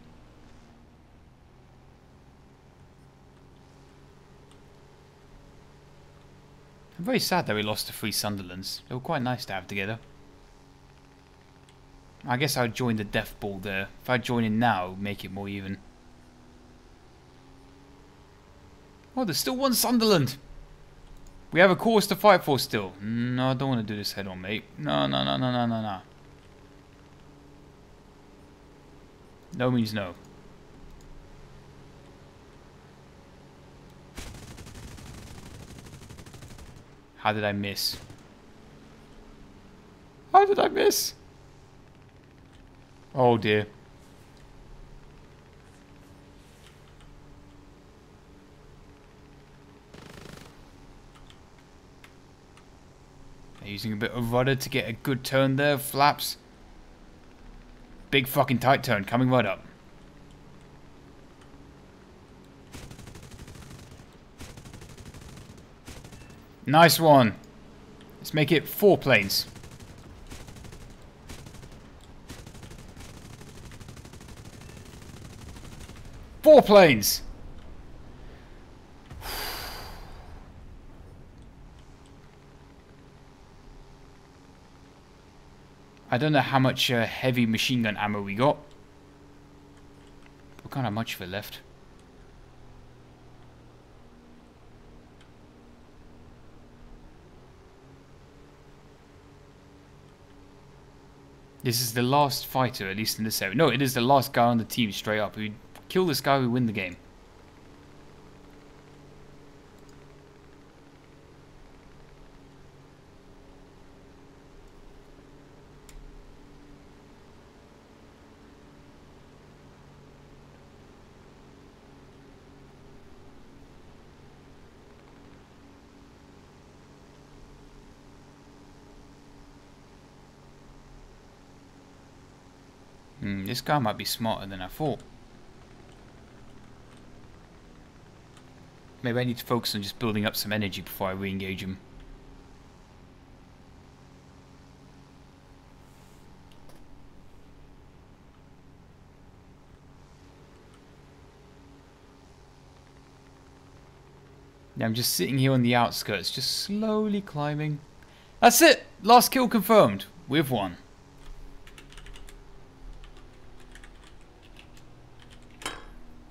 I'm very sad that we lost the 3 Sunderlands. They were quite nice to have together. I guess I'd join the death ball there. If I join in now, it would make it more even. Oh, there's still 1 Sunderland! We have a cause to fight for still. No, I don't want to do this head on, mate. No. No means no. How did I miss? How did I miss? Oh dear. Using a bit of rudder to get a good turn there, flaps. Big fucking tight turn, coming right up. Nice one. Let's make it 4 planes. Four planes! I don't know how much heavy machine gun ammo we got. We can't have much of it left. This is the last fighter, at least in this area. No, it is the last guy on the team, straight up. We kill this guy, we win the game. This guy might be smarter than I thought. Maybe I need to focus on just building up some energy before I re-engage him. Now I'm just sitting here on the outskirts, just slowly climbing. That's it! Last kill confirmed. We've won.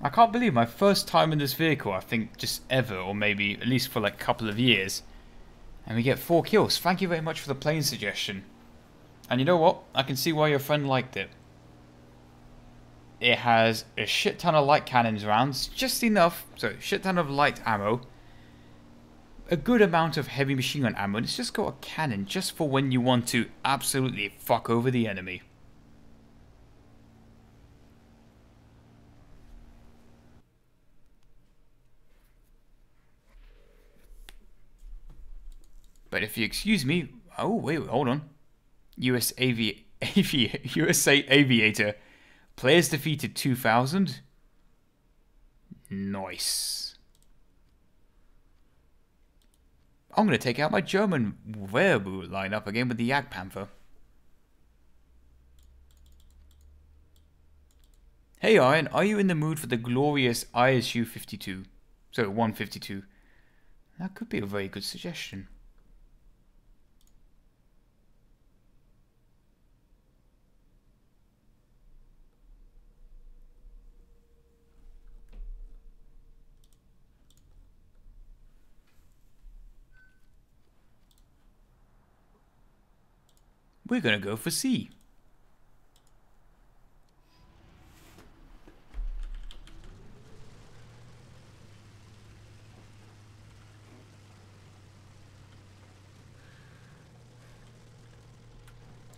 I can't believe my first time in this vehicle, I think just ever, or maybe at least for like a couple of years. And we get 4 kills. Thank you very much for the plane suggestion. And you know what? I can see why your friend liked it. It has a shit ton of light cannons rounds, just enough, so shit ton of light ammo. A good amount of heavy machine gun ammo, and it's just got a cannon just for when you want to absolutely fuck over the enemy. But if you excuse me, oh wait, hold on. USA Aviator. Players defeated 2,000. Nice. I'm going to take out my German Wehrboot lineup again with the Jagdpanther. Hey Iron, are you in the mood for the glorious ISU 52? So 152. That could be a very good suggestion. We're gonna go for C.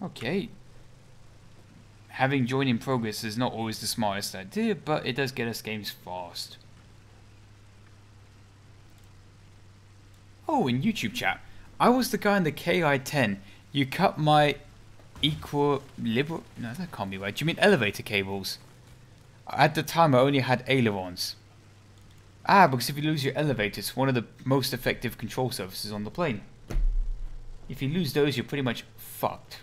Okay. Having join in progress is not always the smartest idea, but it does get us games fast. Oh, in YouTube chat, I was the guy in the KI-10. You cut my equilibrium... No, that can't be right. Do you mean elevator cables? At the time, I only had ailerons. Ah, because if you lose your elevator, it's one of the most effective control surfaces on the plane. If you lose those, you're pretty much fucked.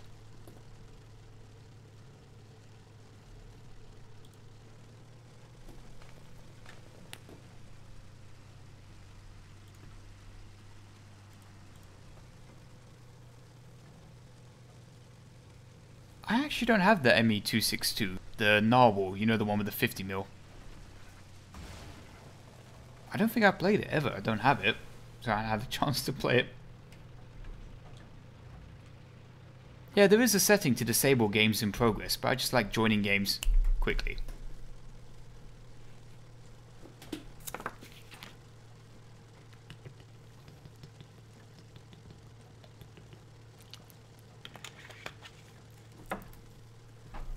I actually don't have the ME-262, the Narwhal, you know, the one with the 50mm. I don't think I played it ever, I don't have it, so I had a chance to play it. Yeah, there is a setting to disable games in progress, but I just like joining games quickly.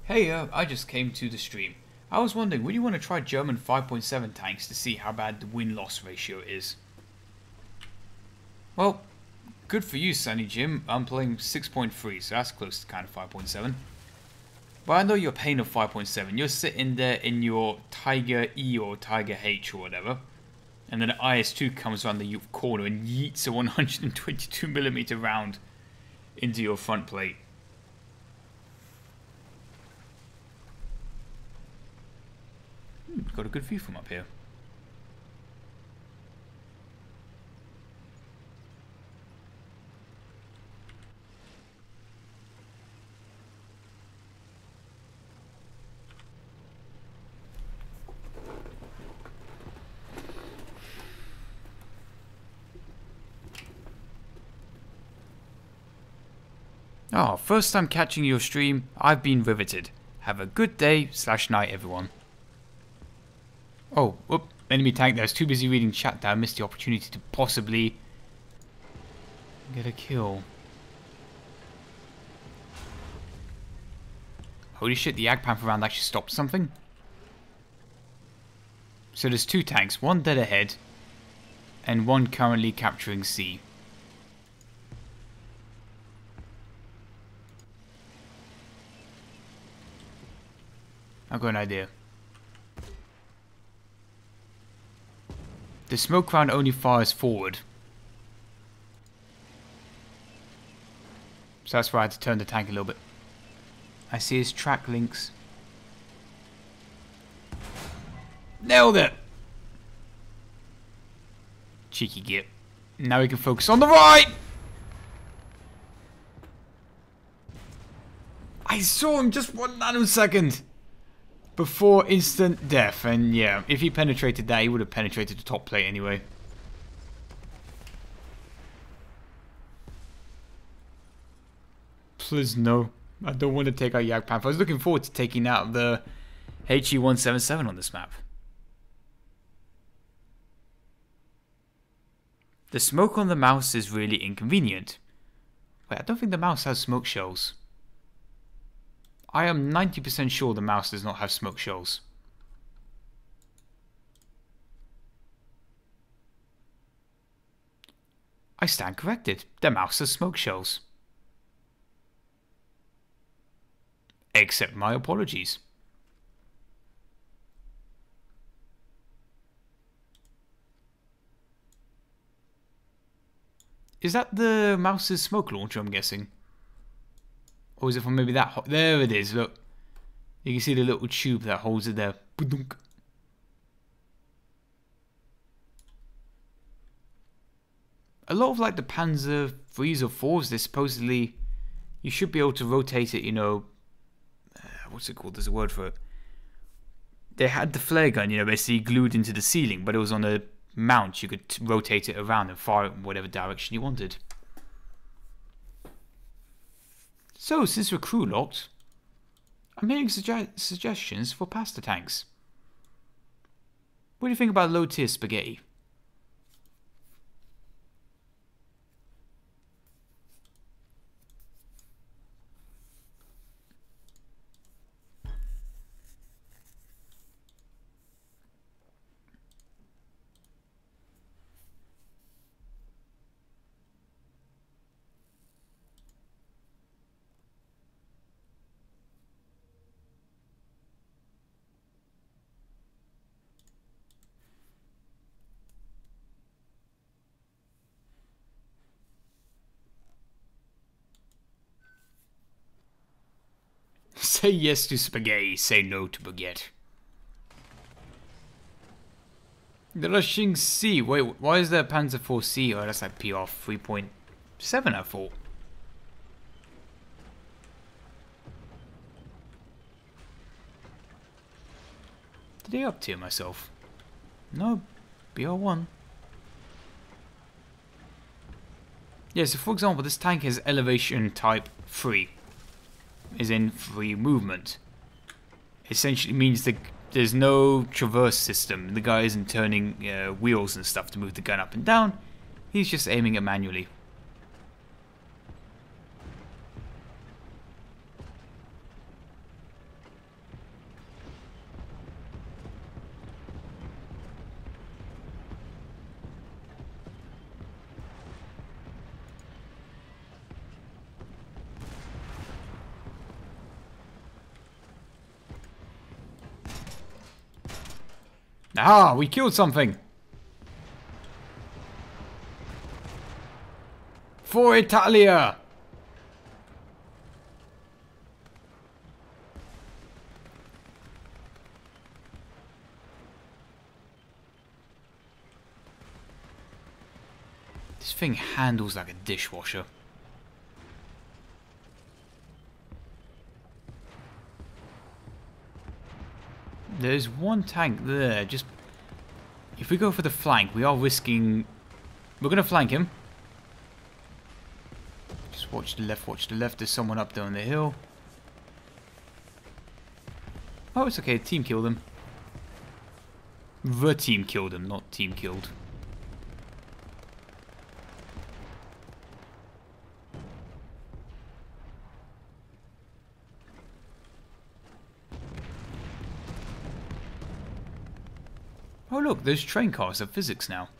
Hey, I just came to the stream. I was wondering, would you want to try German 5.7 tanks to see how bad the win-loss ratio is? Well, good for you, Sunny Jim. I'm playing 6.3, so that's close to kind of 5.7. But I know your pain of 5.7. You're sitting there in your Tiger E or Tiger H or whatever, and then the IS-2 comes around the corner and yeets a 122mm round into your front plate. Got a good view from up here. Oh, first time catching your stream, I've been riveted. Have a good day/night, everyone. Oh, whoop, enemy tank there. I was too busy reading chat that I missed the opportunity to possibly get a kill. Holy shit, the Jagdpanther round actually stopped something. So there's two tanks, one dead ahead, and one currently capturing C. I've got an idea. The smoke round only fires forward. So that's why I had to turn the tank a little bit. I see his track links. Nailed it! Cheeky git. Now we can focus on the right! I saw him just 1 nanosecond before instant death, and yeah, if he penetrated that, he would have penetrated the top plate anyway. Please no. I don't want to take out Jagdpanther. I was looking forward to taking out the HE-177 on this map. The smoke on the mouse is really inconvenient. Wait, I don't think the mouse has smoke shells. I am 90% sure the mouse does not have smoke shells. I stand corrected. The mouse has smoke shells. Accept my apologies. Is that the mouse's smoke launcher, I'm guessing? Or is it from maybe that? There it is, look. You can see the little tube that holds it there. A lot of like the Panzer 3s or 4s, they supposedly, you should be able to rotate it, you know, what's it called? There's a word for it. They had the flare gun, you know, basically glued into the ceiling, but it was on a mount. You could rotate it around and fire it in whatever direction you wanted. So, since we're crew locked, I'm hearing suggestions for pasta tanks. What do you think about low tier spaghetti? Say yes to spaghetti, say no to baguette. The Rushing C. Wait, why is there Panzer 4C? Oh, that's like PR 3.7, I thought. Did I up tier myself? No, BR1. Yeah, so for example, this tank has elevation type 3. Is in free movement. Essentially means that there's no traverse system. The guy isn't turning wheels and stuff to move the gun up and down. He's just aiming it manually. Ah, we killed something. For Italia! This thing handles like a dishwasher. There's one tank there. Just if we go for the flank, we are risking. We're gonna flank him. Just watch the left. Watch the left. There's someone up there on the hill. Oh, it's okay. Team killed him. The team killed him, not team killed. Oh look, there's train cars of physics now.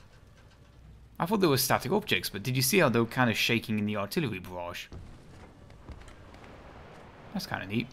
I thought they were static objects, but did you see how they were kind of shaking in the artillery barrage? That's kind of neat.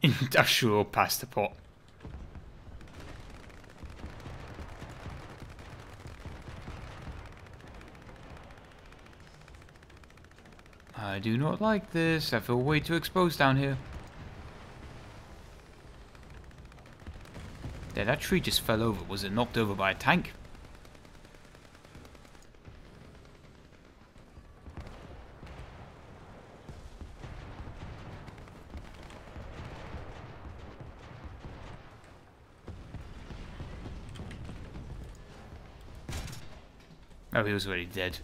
Industrial pasta pot. I do not like this. I feel way too exposed down here. Yeah, that tree just fell over. Was it knocked over by a tank? Oh, he was already dead.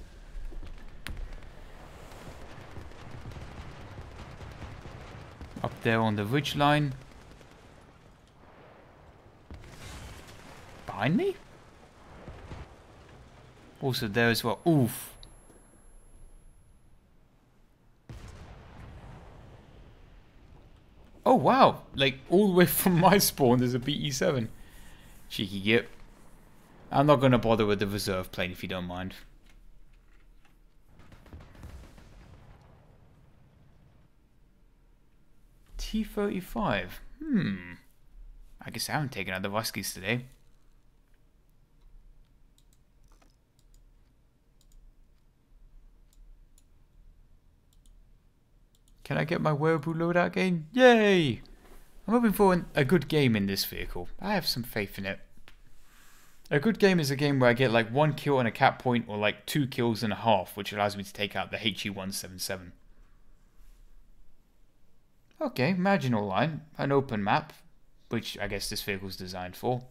Up there on the ridge line. Behind me? Also there as well. Oof. Oh wow. Like all the way from my spawn there's a BE7. Cheeky gip. I'm not going to bother with the reserve plane if you don't mind. T-35. I guess I haven't taken out the Ruskies today. Can I get my wearable loadout again? Yay! I'm hoping for a good game in this vehicle. I have some faith in it. A good game is a game where I get like 1 kill and a cap point or like 2 kills and a half, which allows me to take out the HE-177. Okay, Maginot Line, an open map, which I guess this vehicle is designed for.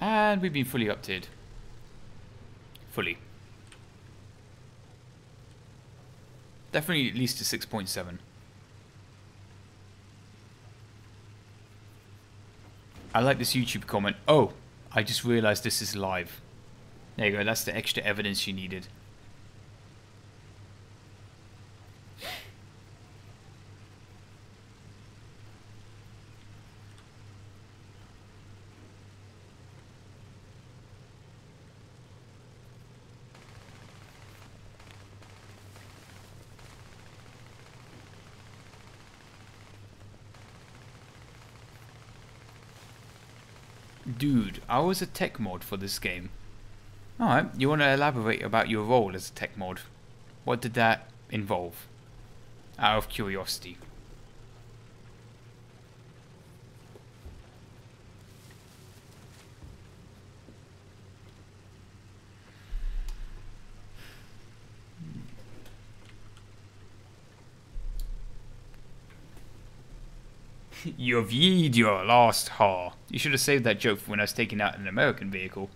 And we've been fully uptiered. Fully. Definitely at least a 6.7. I like this YouTube comment. Oh, I just realized this is live. There you go, that's the extra evidence you needed. Dude, I was a tech mod for this game. Alright, you want to elaborate about your role as a tech mod? What did that involve? Out of curiosity. You've yeed your last haw. You should have saved that joke for when I was taking out an American vehicle.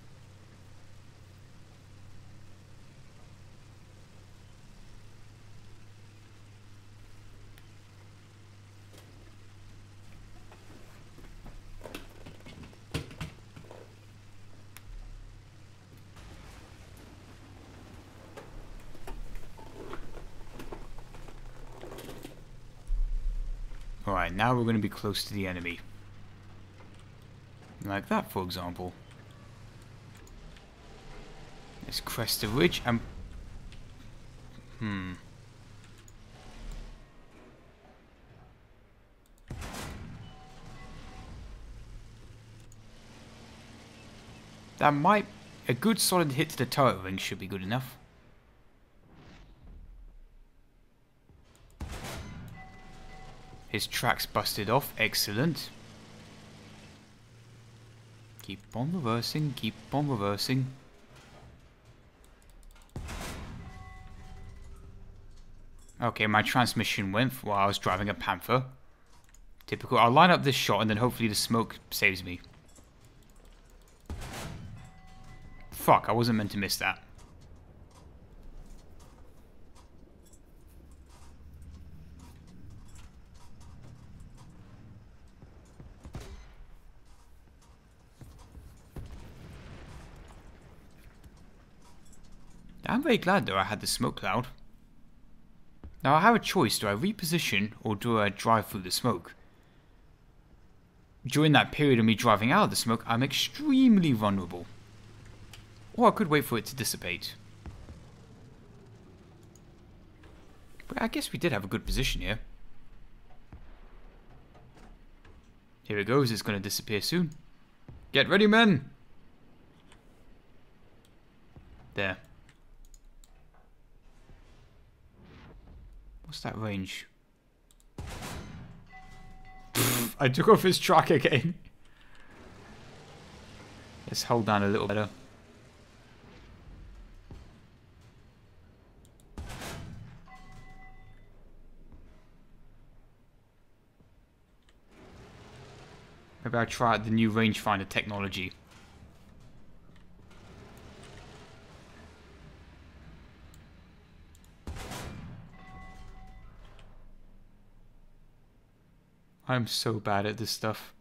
Alright, now we're going to be close to the enemy. Like that, for example. Let's crest the ridge and... That might... A good solid hit to the turret ring should be good enough. His track's busted off. Excellent. Keep on reversing. Keep on reversing. Okay, my transmission went while I was driving a Panther. Typical. I'll line up this shot and then hopefully the smoke saves me. Fuck, I wasn't meant to miss that. I'm very glad though I had the smoke cloud. Now I have a choice, do I reposition or do I drive through the smoke? During that period of me driving out of the smoke, I'm extremely vulnerable. Or I could wait for it to dissipate. But I guess we did have a good position here. Here it goes, it's going to disappear soon. Get ready, men! There. What's that range? Pfft, I took off his track again. Let's hold down a little better. Maybe I'll try out the new rangefinder technology. I'm so bad at this stuff.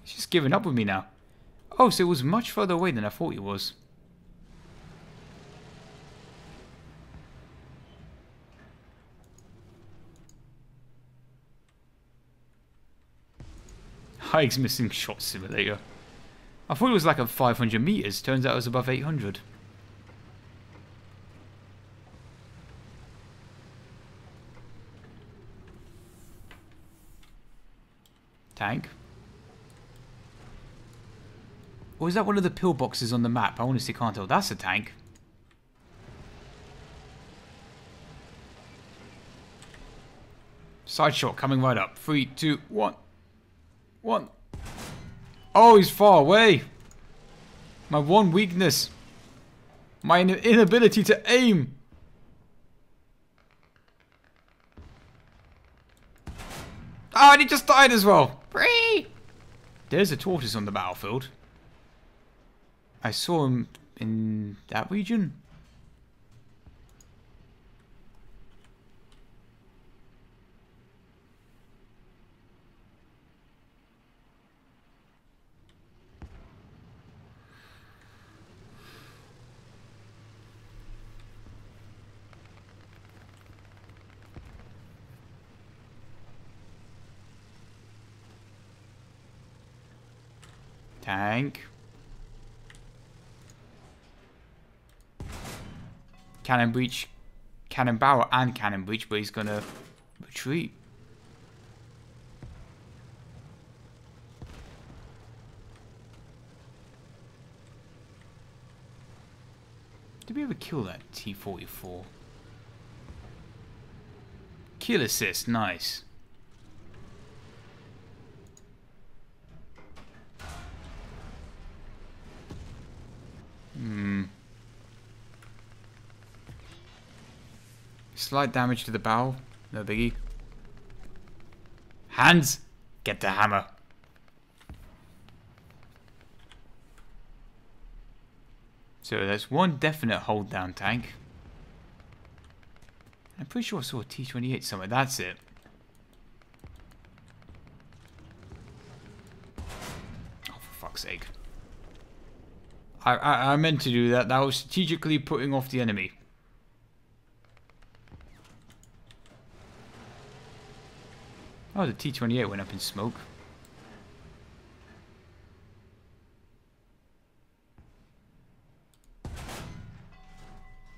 He's just giving up with me now. Oh, so it was much further away than I thought it was. Hike's missing shot simulator. I thought it was like at 500 meters. Turns out it was above 800. Tank. Or is that one of the pillboxes on the map? I honestly can't tell. That's a tank. Side shot coming right up. 3, 2, 1. 1. Oh, he's far away. My one weakness. My inability to aim. Oh, and he just died as well. Free. There's a tortoise on the battlefield. I saw him in that region. Tank. Cannon breach. Cannon barrel and cannon breach, but he's gonna retreat. Did we ever kill that T-44? Kill assist, nice. Slight damage to the bow, no biggie. Hands! Get the hammer. So that's one definite hold down tank. I'm pretty sure I saw a T-28 somewhere. That's it. Oh, for fuck's sake. I meant to do that. That was strategically putting off the enemy. Oh, the T-28 went up in smoke.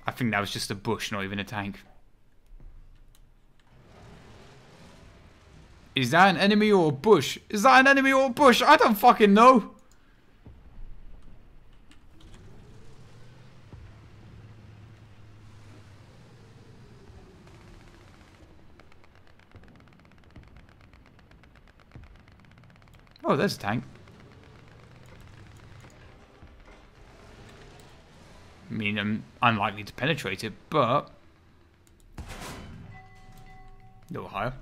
I think that was just a bush, not even a tank. Is that an enemy or a bush? Is that an enemy or a bush? I don't fucking know. Oh, there's a tank. I mean, I'm unlikely to penetrate it, but a little higher.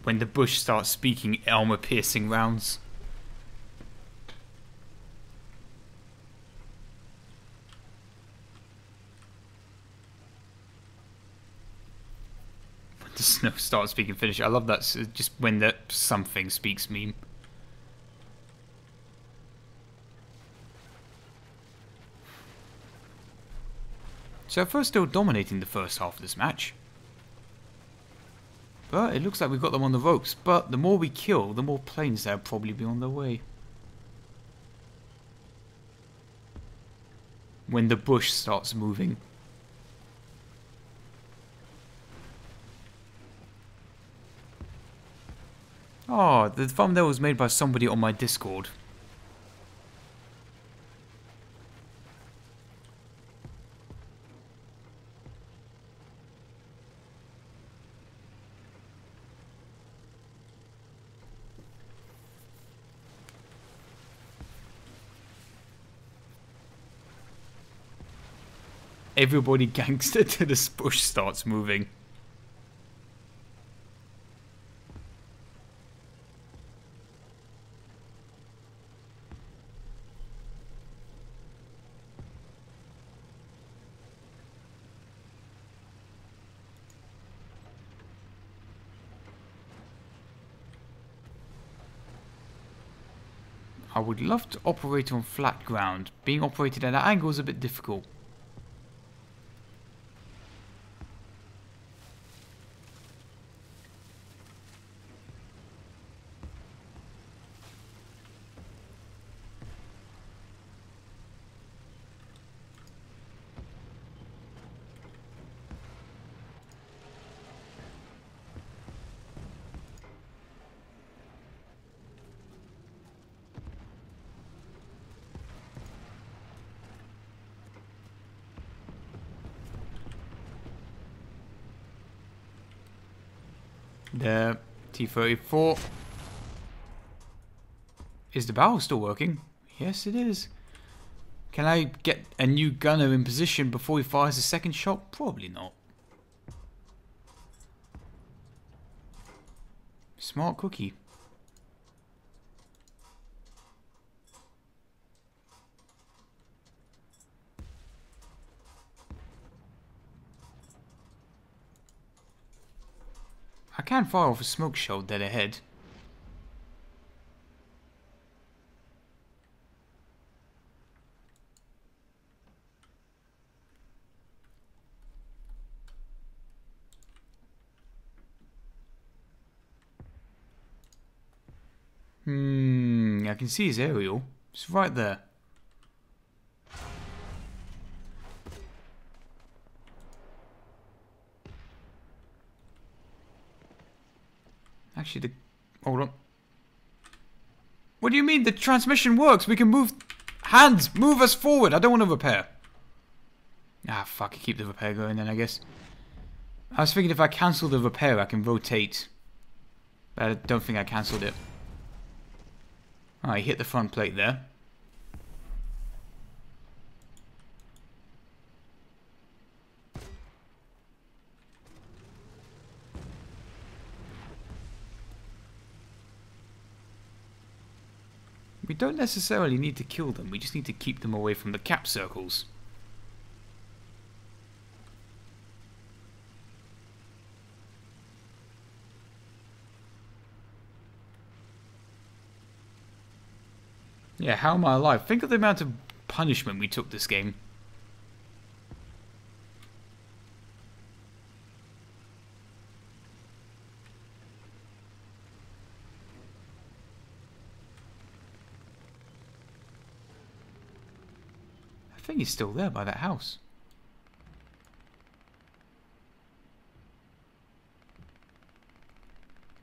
When the bush starts speaking armor-piercing rounds. When the snow starts speaking Finnish. I love that, just when the something speaks meme. So at first still dominating the first half of this match. But it looks like we've got them on the ropes. But the more we kill, the more planes they'll probably be on their way. When the bush starts moving. Oh, the thumbnail was made by somebody on my Discord. Everybody gangster till this bush starts moving. I would love to operate on flat ground. Being operated at an angle is a bit difficult. The T-34. Is the barrel still working? Yes, it is. Can I get a new gunner in position before he fires a second shot? Probably not. Smart cookie. I can fire off a smoke shell dead ahead. I can see his aerial. It's right there. Actually, hold on. What do you mean? The transmission works. We can move. Hands, move us forward. I don't want to repair. Ah, fuck, I keep the repair going then, I guess. I was thinking if I cancel the repair, I can rotate. But I don't think I cancelled it. Alright, hit the front plate there. We don't necessarily need to kill them, we just need to keep them away from the cap circles. Yeah, how am I alive? Think of the amount of punishment we took this game. I think he's still there by that house.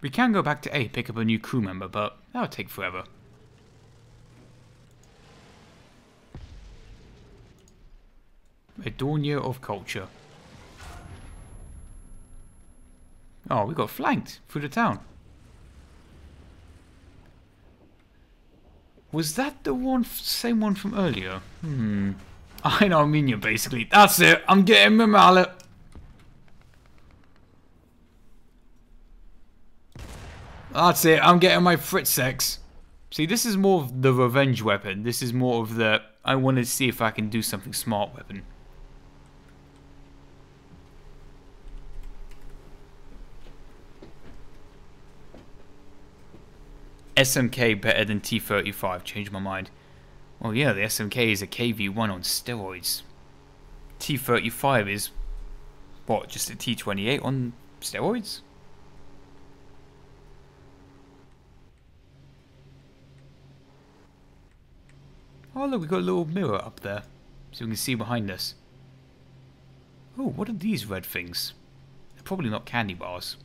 We can go back to A, pick up a new crew member, but that would take forever. A dawn year of culture. Oh, we got flanked through the town. Was that the one, same one from earlier? I know Armenia, basically. That's it. I'm getting my mallet. That's it. I'm getting my Fritzex. See, this is more of the revenge weapon. This is more of the I want to see if I can do something smart weapon. SMK better than T-35. Changed my mind. Well, yeah, the SMK is a KV-1 on steroids. T-35 is, what, just a T-28 on steroids? Oh, look, we got a little mirror up there, so we can see behind us. Oh, what are these red things? They're probably not candy bars.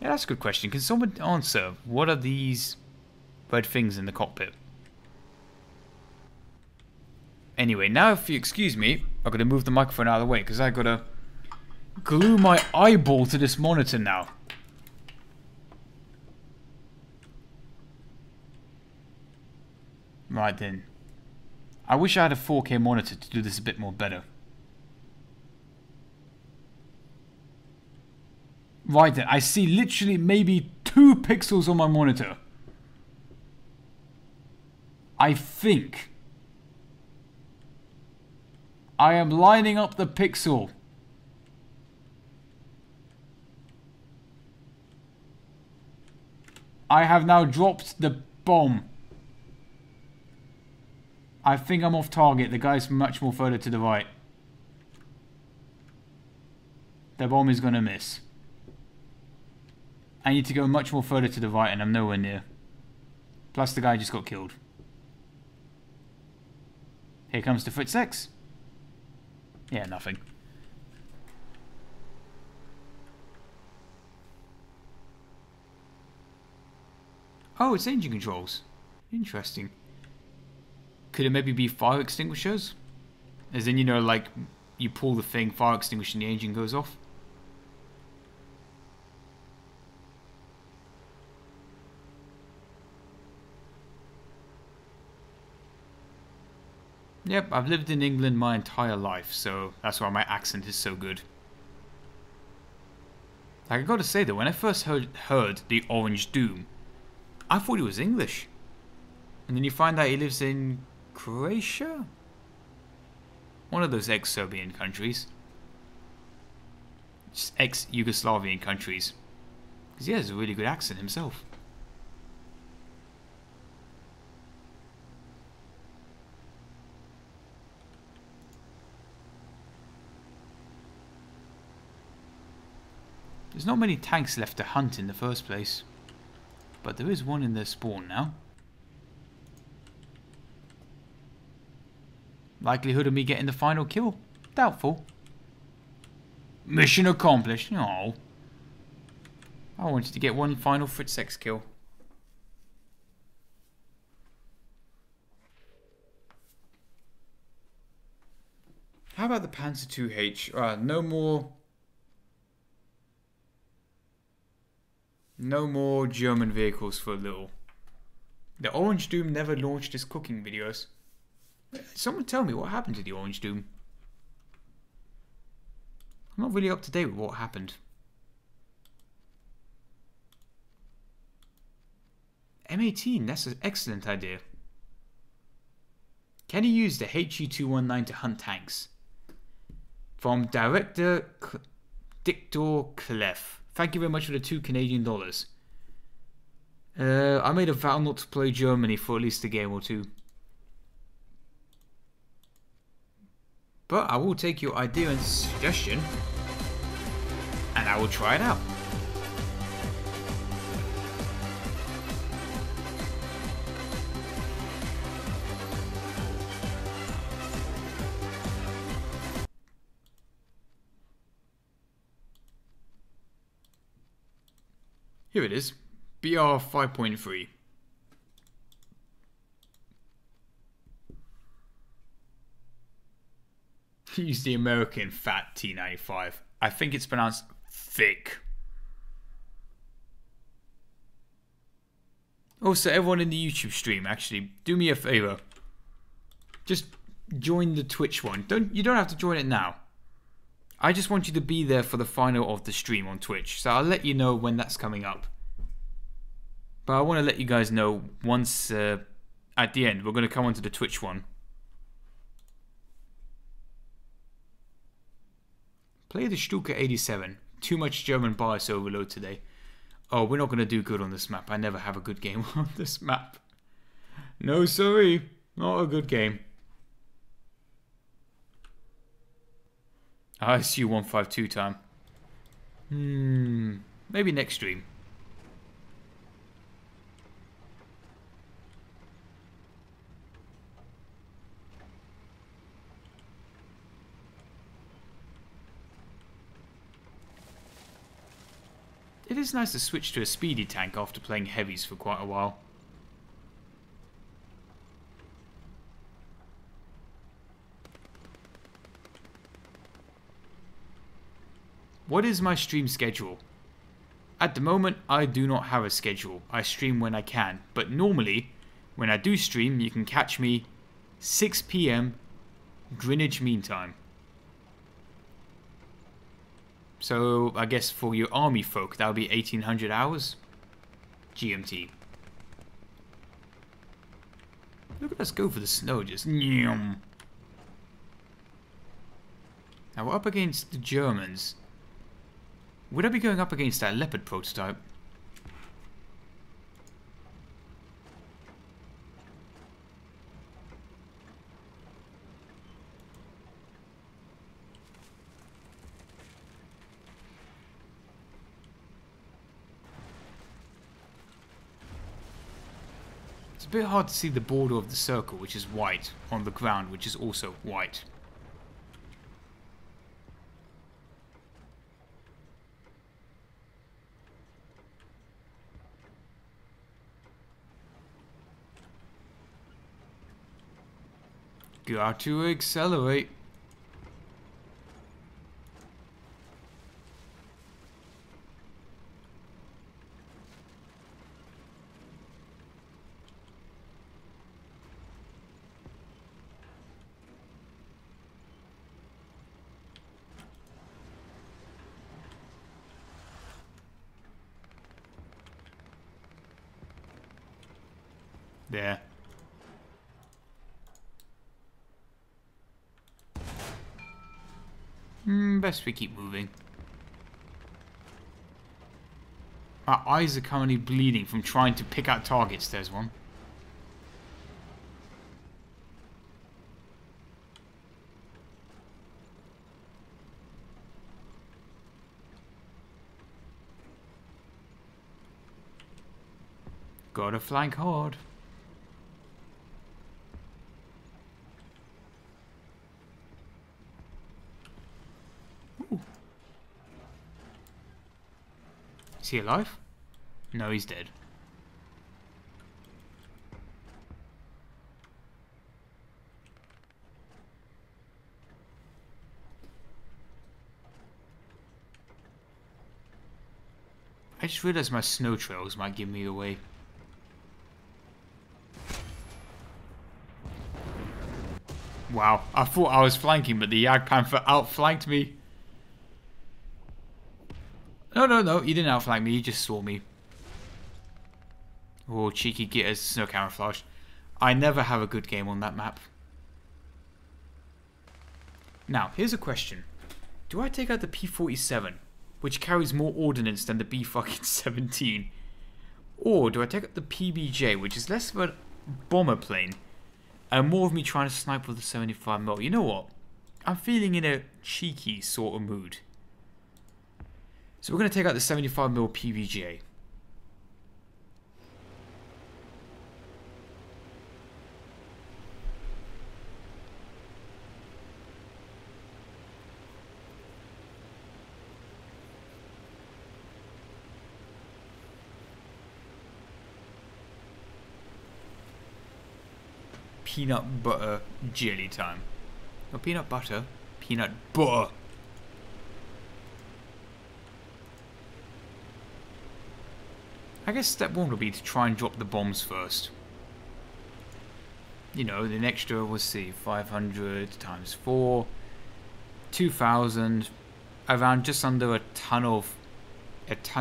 Yeah, that's a good question. Can someone answer, what are these red things in the cockpit? Anyway, now if you excuse me, I'm going to move the microphone out of the way, because I've got to glue my eyeball to this monitor now. Right then. I wish I had a 4K monitor to do this a bit more better. Right then, I see literally maybe 2 pixels on my monitor. I think I am lining up the pixel. I have now dropped the bomb. I think I'm off target. The guy's much more further to the right. The bomb is going to miss. I need to go much more further to the right and I'm nowhere near. Plus the guy just got killed. Here comes the Fritzex. Yeah, nothing. Oh, it's engine controls. Interesting. Could it maybe be fire extinguishers? As in, you know, like, you pull the thing, fire extinguisher, and the engine goes off? Yep, I've lived in England my entire life, so that's why my accent is so good. Like, I gotta say though, when I first heard the Orange Doom, I thought he was English. And then you find out he lives in Croatia? One of those ex-Serbian countries. Just ex-Yugoslavian countries. Because he has a really good accent himself. There's not many tanks left to hunt in the first place. But there is one in their spawn now. Likelihood of me getting the final kill? Doubtful. Mission accomplished. No. I wanted to get one final Fritzex kill. out the Panzer II-H. No more... No more German vehicles for a little. The Orange Doom never launched his cooking videos. Someone tell me what happened to the Orange Doom. I'm not really up to date with what happened. M18, that's an excellent idea. Can you use the HE-219 to hunt tanks? From Director Dictor Clef. Thank you very much for the $2 Canadian. I made a vow not to play Germany for at least a game or two. But I will take your idea and suggestion, and I will try it out. Here it is, BR 5.3. Use the American Fat T95. I think it's pronounced thick. Also, everyone in the YouTube stream, actually, do me a favor. Just join the Twitch one. You don't have to join it now. I just want you to be there for the final of the stream on Twitch. So I'll let you know when that's coming up. But I want to let you guys know once at the end we're going to come onto the Twitch one. Play the Stuka 87. Too much German bias overload today. Oh, we're not going to do good on this map. I never have a good game on this map. No, sorry. Not a good game. ISU 152 time. Maybe next stream. It is nice to switch to a speedy tank after playing heavies for quite a while. What is my stream schedule? At the moment, I do not have a schedule. I stream when I can, but normally, when I do stream, you can catch me 6 PM Greenwich Mean Time. So, I guess for your army folk, that would be 1800 hours GMT. Look at us go for the snow, just nyum. Now we're up against the Germans. Would I be going up against that Leopard prototype? It's a bit hard to see the border of the circle, which is white, on the ground, which is also white. Got to accelerate. There. Best we keep moving. Our eyes are currently bleeding from trying to pick out targets. There's one. Gotta flank hard. Is he alive? No, he's dead. I just realized my snow trails might give me away. Wow, I thought I was flanking, but the Jagdpanther outflanked me. No, he didn't outflank me, he just saw me. Oh, cheeky getters, snow camouflage. I never have a good game on that map. Now, here's a question. Do I take out the P-47, which carries more ordnance than the B-17? Or do I take out the PBJ, which is less of a bomber plane, and more of me trying to snipe with the 75mm? You know what? I'm feeling in a cheeky sort of mood. So we're going to take out the 75mm PBJ. Peanut butter jelly time. No, peanut butter. Peanut butter. I guess step one would be to try and drop the bombs first. You know, the extra, we'll see, 500 times 4, 2,000, around just under a ton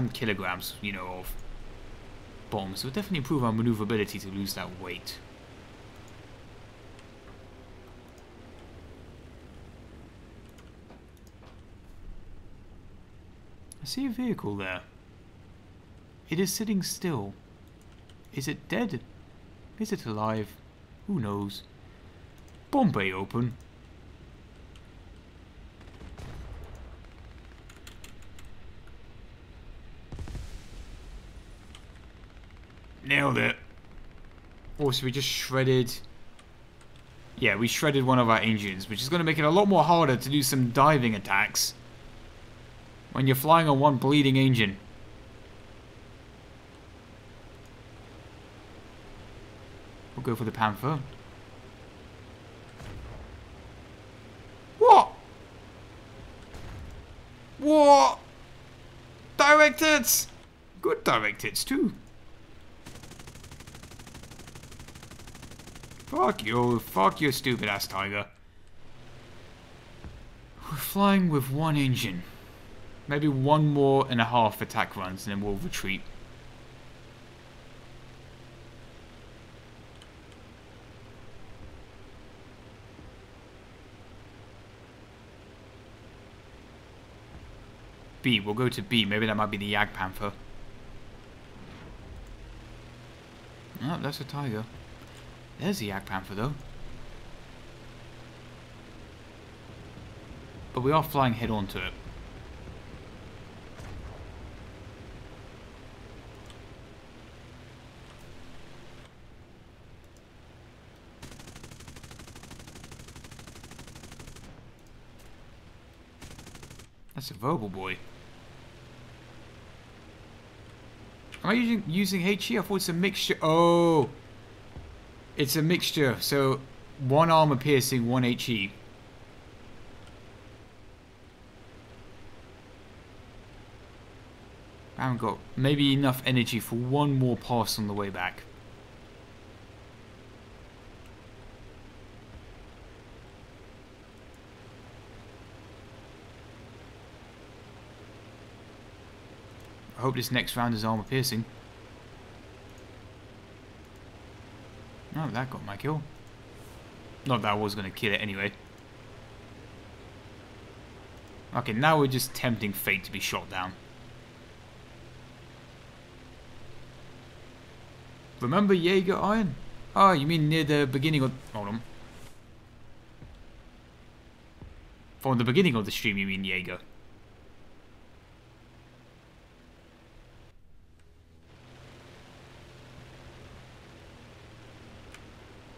kilograms, you know, of bombs. It would definitely improve our maneuverability to lose that weight. I see a vehicle there. It is sitting still. Is it dead? Is it alive? Who knows? Bomb bay open. Nailed it. Also, we just shredded... Yeah, we shredded one of our engines, which is going to make it a lot more harder to do some diving attacks when you're flying on one bleeding engine. We'll go for the Panther. What? What? Direct hits! Good direct hits too. Fuck you stupid ass tiger. We're flying with one engine. Maybe 1.5 attack runs and then we'll retreat. B, we'll go to B. Maybe that might be the Jagdpanther. Oh, that's a tiger. There's the Jagdpanther though. But we are flying head on to it. That's a verbal boy. Am I using HE? I thought it's a mixture. Oh! It's a mixture. So, one armor piercing, one HE. I haven't got maybe enough energy for one more pass on the way back. I hope this next round is armor piercing. Oh, that got my kill. Not that I was going to kill it anyway. Okay, now we're just tempting fate to be shot down. Remember Jaeger Iron? Oh, you mean near the beginning of... Hold on. From the beginning of the stream, you mean Jaeger?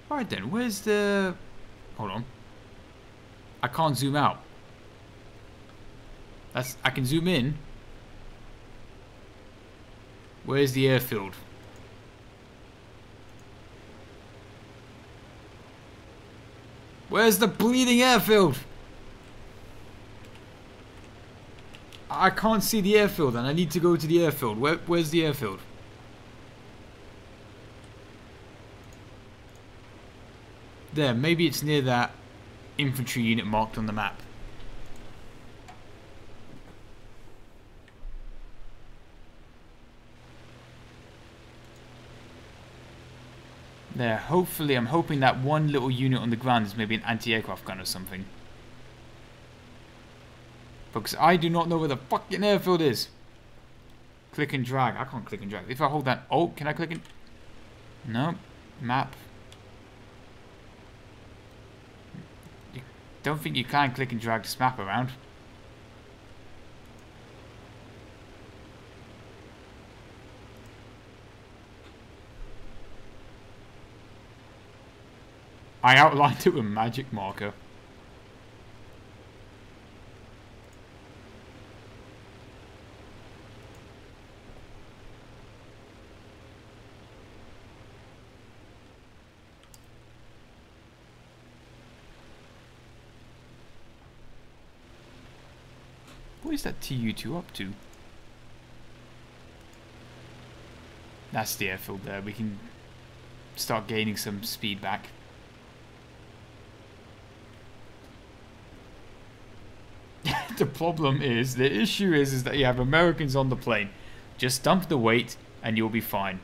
Alright then, where's the... Hold on. I can't zoom out. I can zoom in. Where's the airfield? Where's the bleeding airfield? I can't see the airfield and I need to go to the airfield. Where's the airfield? There, maybe it's near that infantry unit marked on the map. There, hopefully, I'm hoping that one little unit on the ground is maybe an anti-aircraft gun or something. Because I do not know where the fucking airfield is. Click and drag. I can't click and drag. If I hold that... Oh, can I click and... No. Map. You don't think you can click and drag this map around. I outlined it with a magic marker. What is that TU2 up to? That's the airfield there. We can start gaining some speed back. The problem is, the issue is that you have Americans on the plane. Just dump the weight and you'll be fine.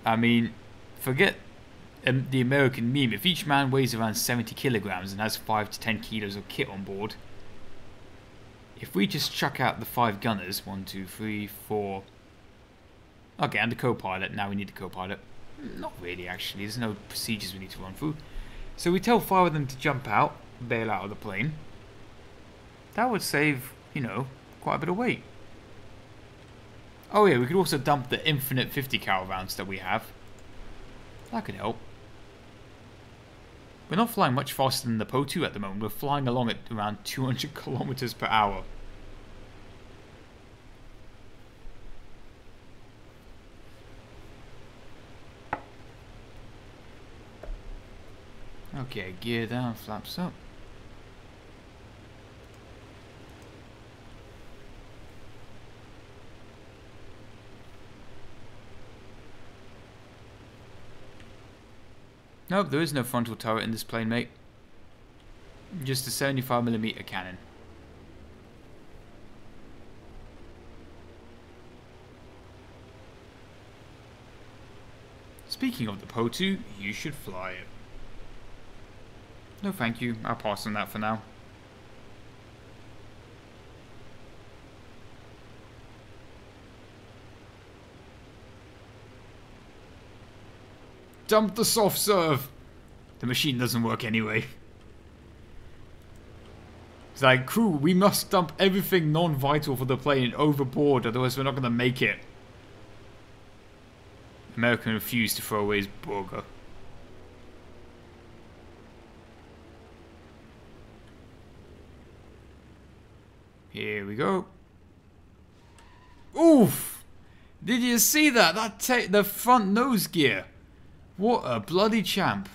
I mean, forget the American meme. If each man weighs around 70 kilograms and has 5 to 10 kilos of kit on board, if we just chuck out the 5 gunners, 1, 2, 3, 4. Okay, and the co-pilot. Now we need the co-pilot. Not really, actually. There's no procedures we need to run through. So we tell 5 of them to jump out, bail out of the plane. That would save, you know, quite a bit of weight. Oh yeah, we could also dump the infinite 50 cal rounds that we have. That could help. We're not flying much faster than the Po-2 at the moment. We're flying along at around 200 kilometers per hour. Okay, gear down, flaps up. Nope, there is no frontal turret in this plane, mate. Just a 75mm cannon. Speaking of the Po-2, you should fly it. No thank you, I'll pass on that for now. Dump the soft serve! The machine doesn't work anyway. It's like, crew, we must dump everything non-vital for the plane overboard, otherwise we're not going to make it. American refused to throw away his burger. Here we go. Oof! Did you see that? The front nose gear. What a bloody champ.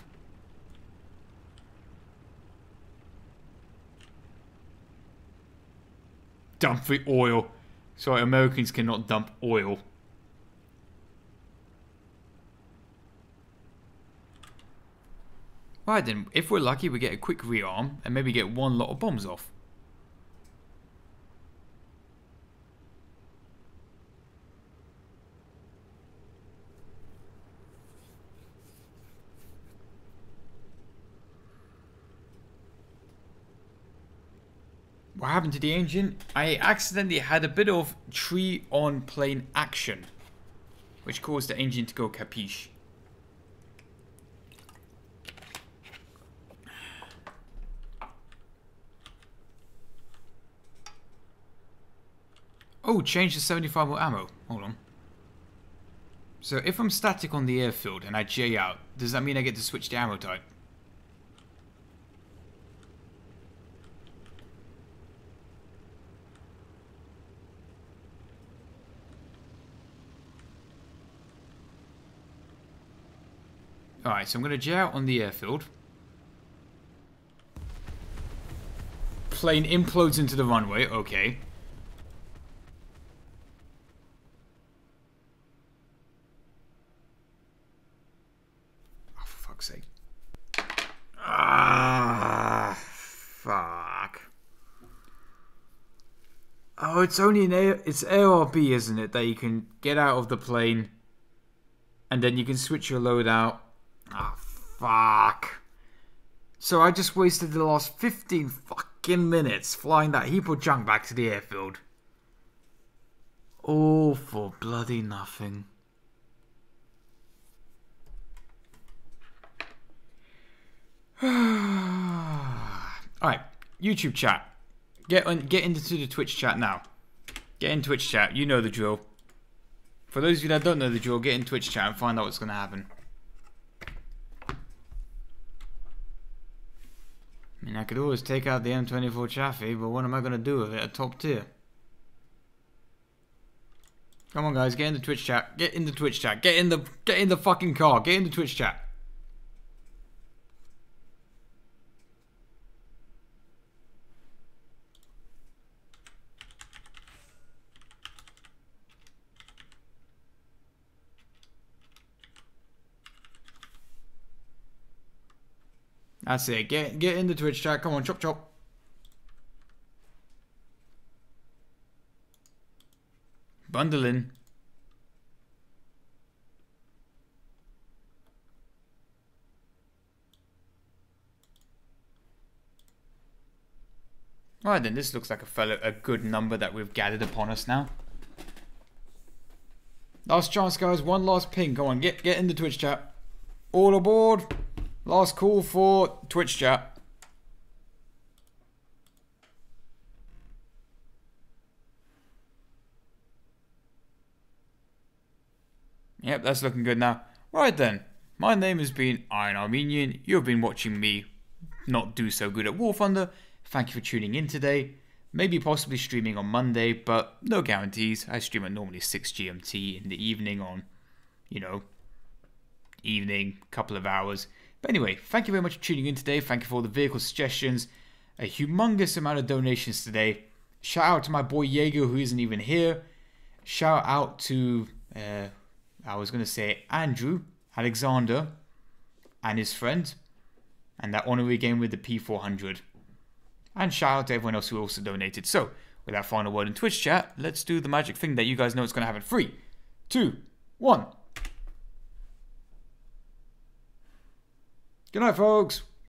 Dump the oil. Sorry, Americans cannot dump oil. Right then, if we're lucky we get a quick rearm and maybe get one lot of bombs off. What happened to the engine? I accidentally had a bit of tree on plane action, which caused the engine to go capiche. Oh, change the 75mm ammo. Hold on. So if I'm static on the airfield and I J out, does that mean I get to switch the ammo type? Alright, so I'm going to J out on the airfield. plane implodes into the runway. Okay. Oh, for fuck's sake. Ah, fuck. Oh, it's only it's ARB, isn't it? That you can get out of the plane and then you can switch your loadout. Ah, fuck. So I just wasted the last 15 fucking minutes flying that heap of junk back to the airfield. All for bloody nothing. Alright, YouTube chat. Get into the Twitch chat now. Get in Twitch chat. You know the drill. For those of you that don't know the drill, get in Twitch chat and find out what's going to happen. I mean, I could always take out the M24 Chaffee, but what am I going to do with it at top tier? Come on, guys, get in the Twitch chat. Get in the Twitch chat. Get in the fucking car. Get in the Twitch chat. That's it. Get in the Twitch chat. Come on, chop chop. Bundle in. Alright then, this looks like a good number that we've gathered upon us now. Last chance, guys. One last ping. Come on, get in the Twitch chat. All aboard. Last call for Twitch chat. Yep, that's looking good now. Right then, my name has been Iron Armenian. You've been watching me not do so good at War Thunder. Thank you for tuning in today. Maybe possibly streaming on Monday, but no guarantees. I stream at normally 6 GMT in the evening on, you know, evening, couple of hours. But anyway, thank you very much for tuning in today. Thank you for all the vehicle suggestions. A humongous amount of donations today. Shout out to my boy Jaeger, who isn't even here. Shout out to, I was going to say Andrew Alexander and his friend. And that honorary game with the P400. And shout out to everyone else who also donated. So, with that final word in Twitch chat, let's do the magic thing that you guys know it's going to happen. 3, 2, 1. Good night, folks.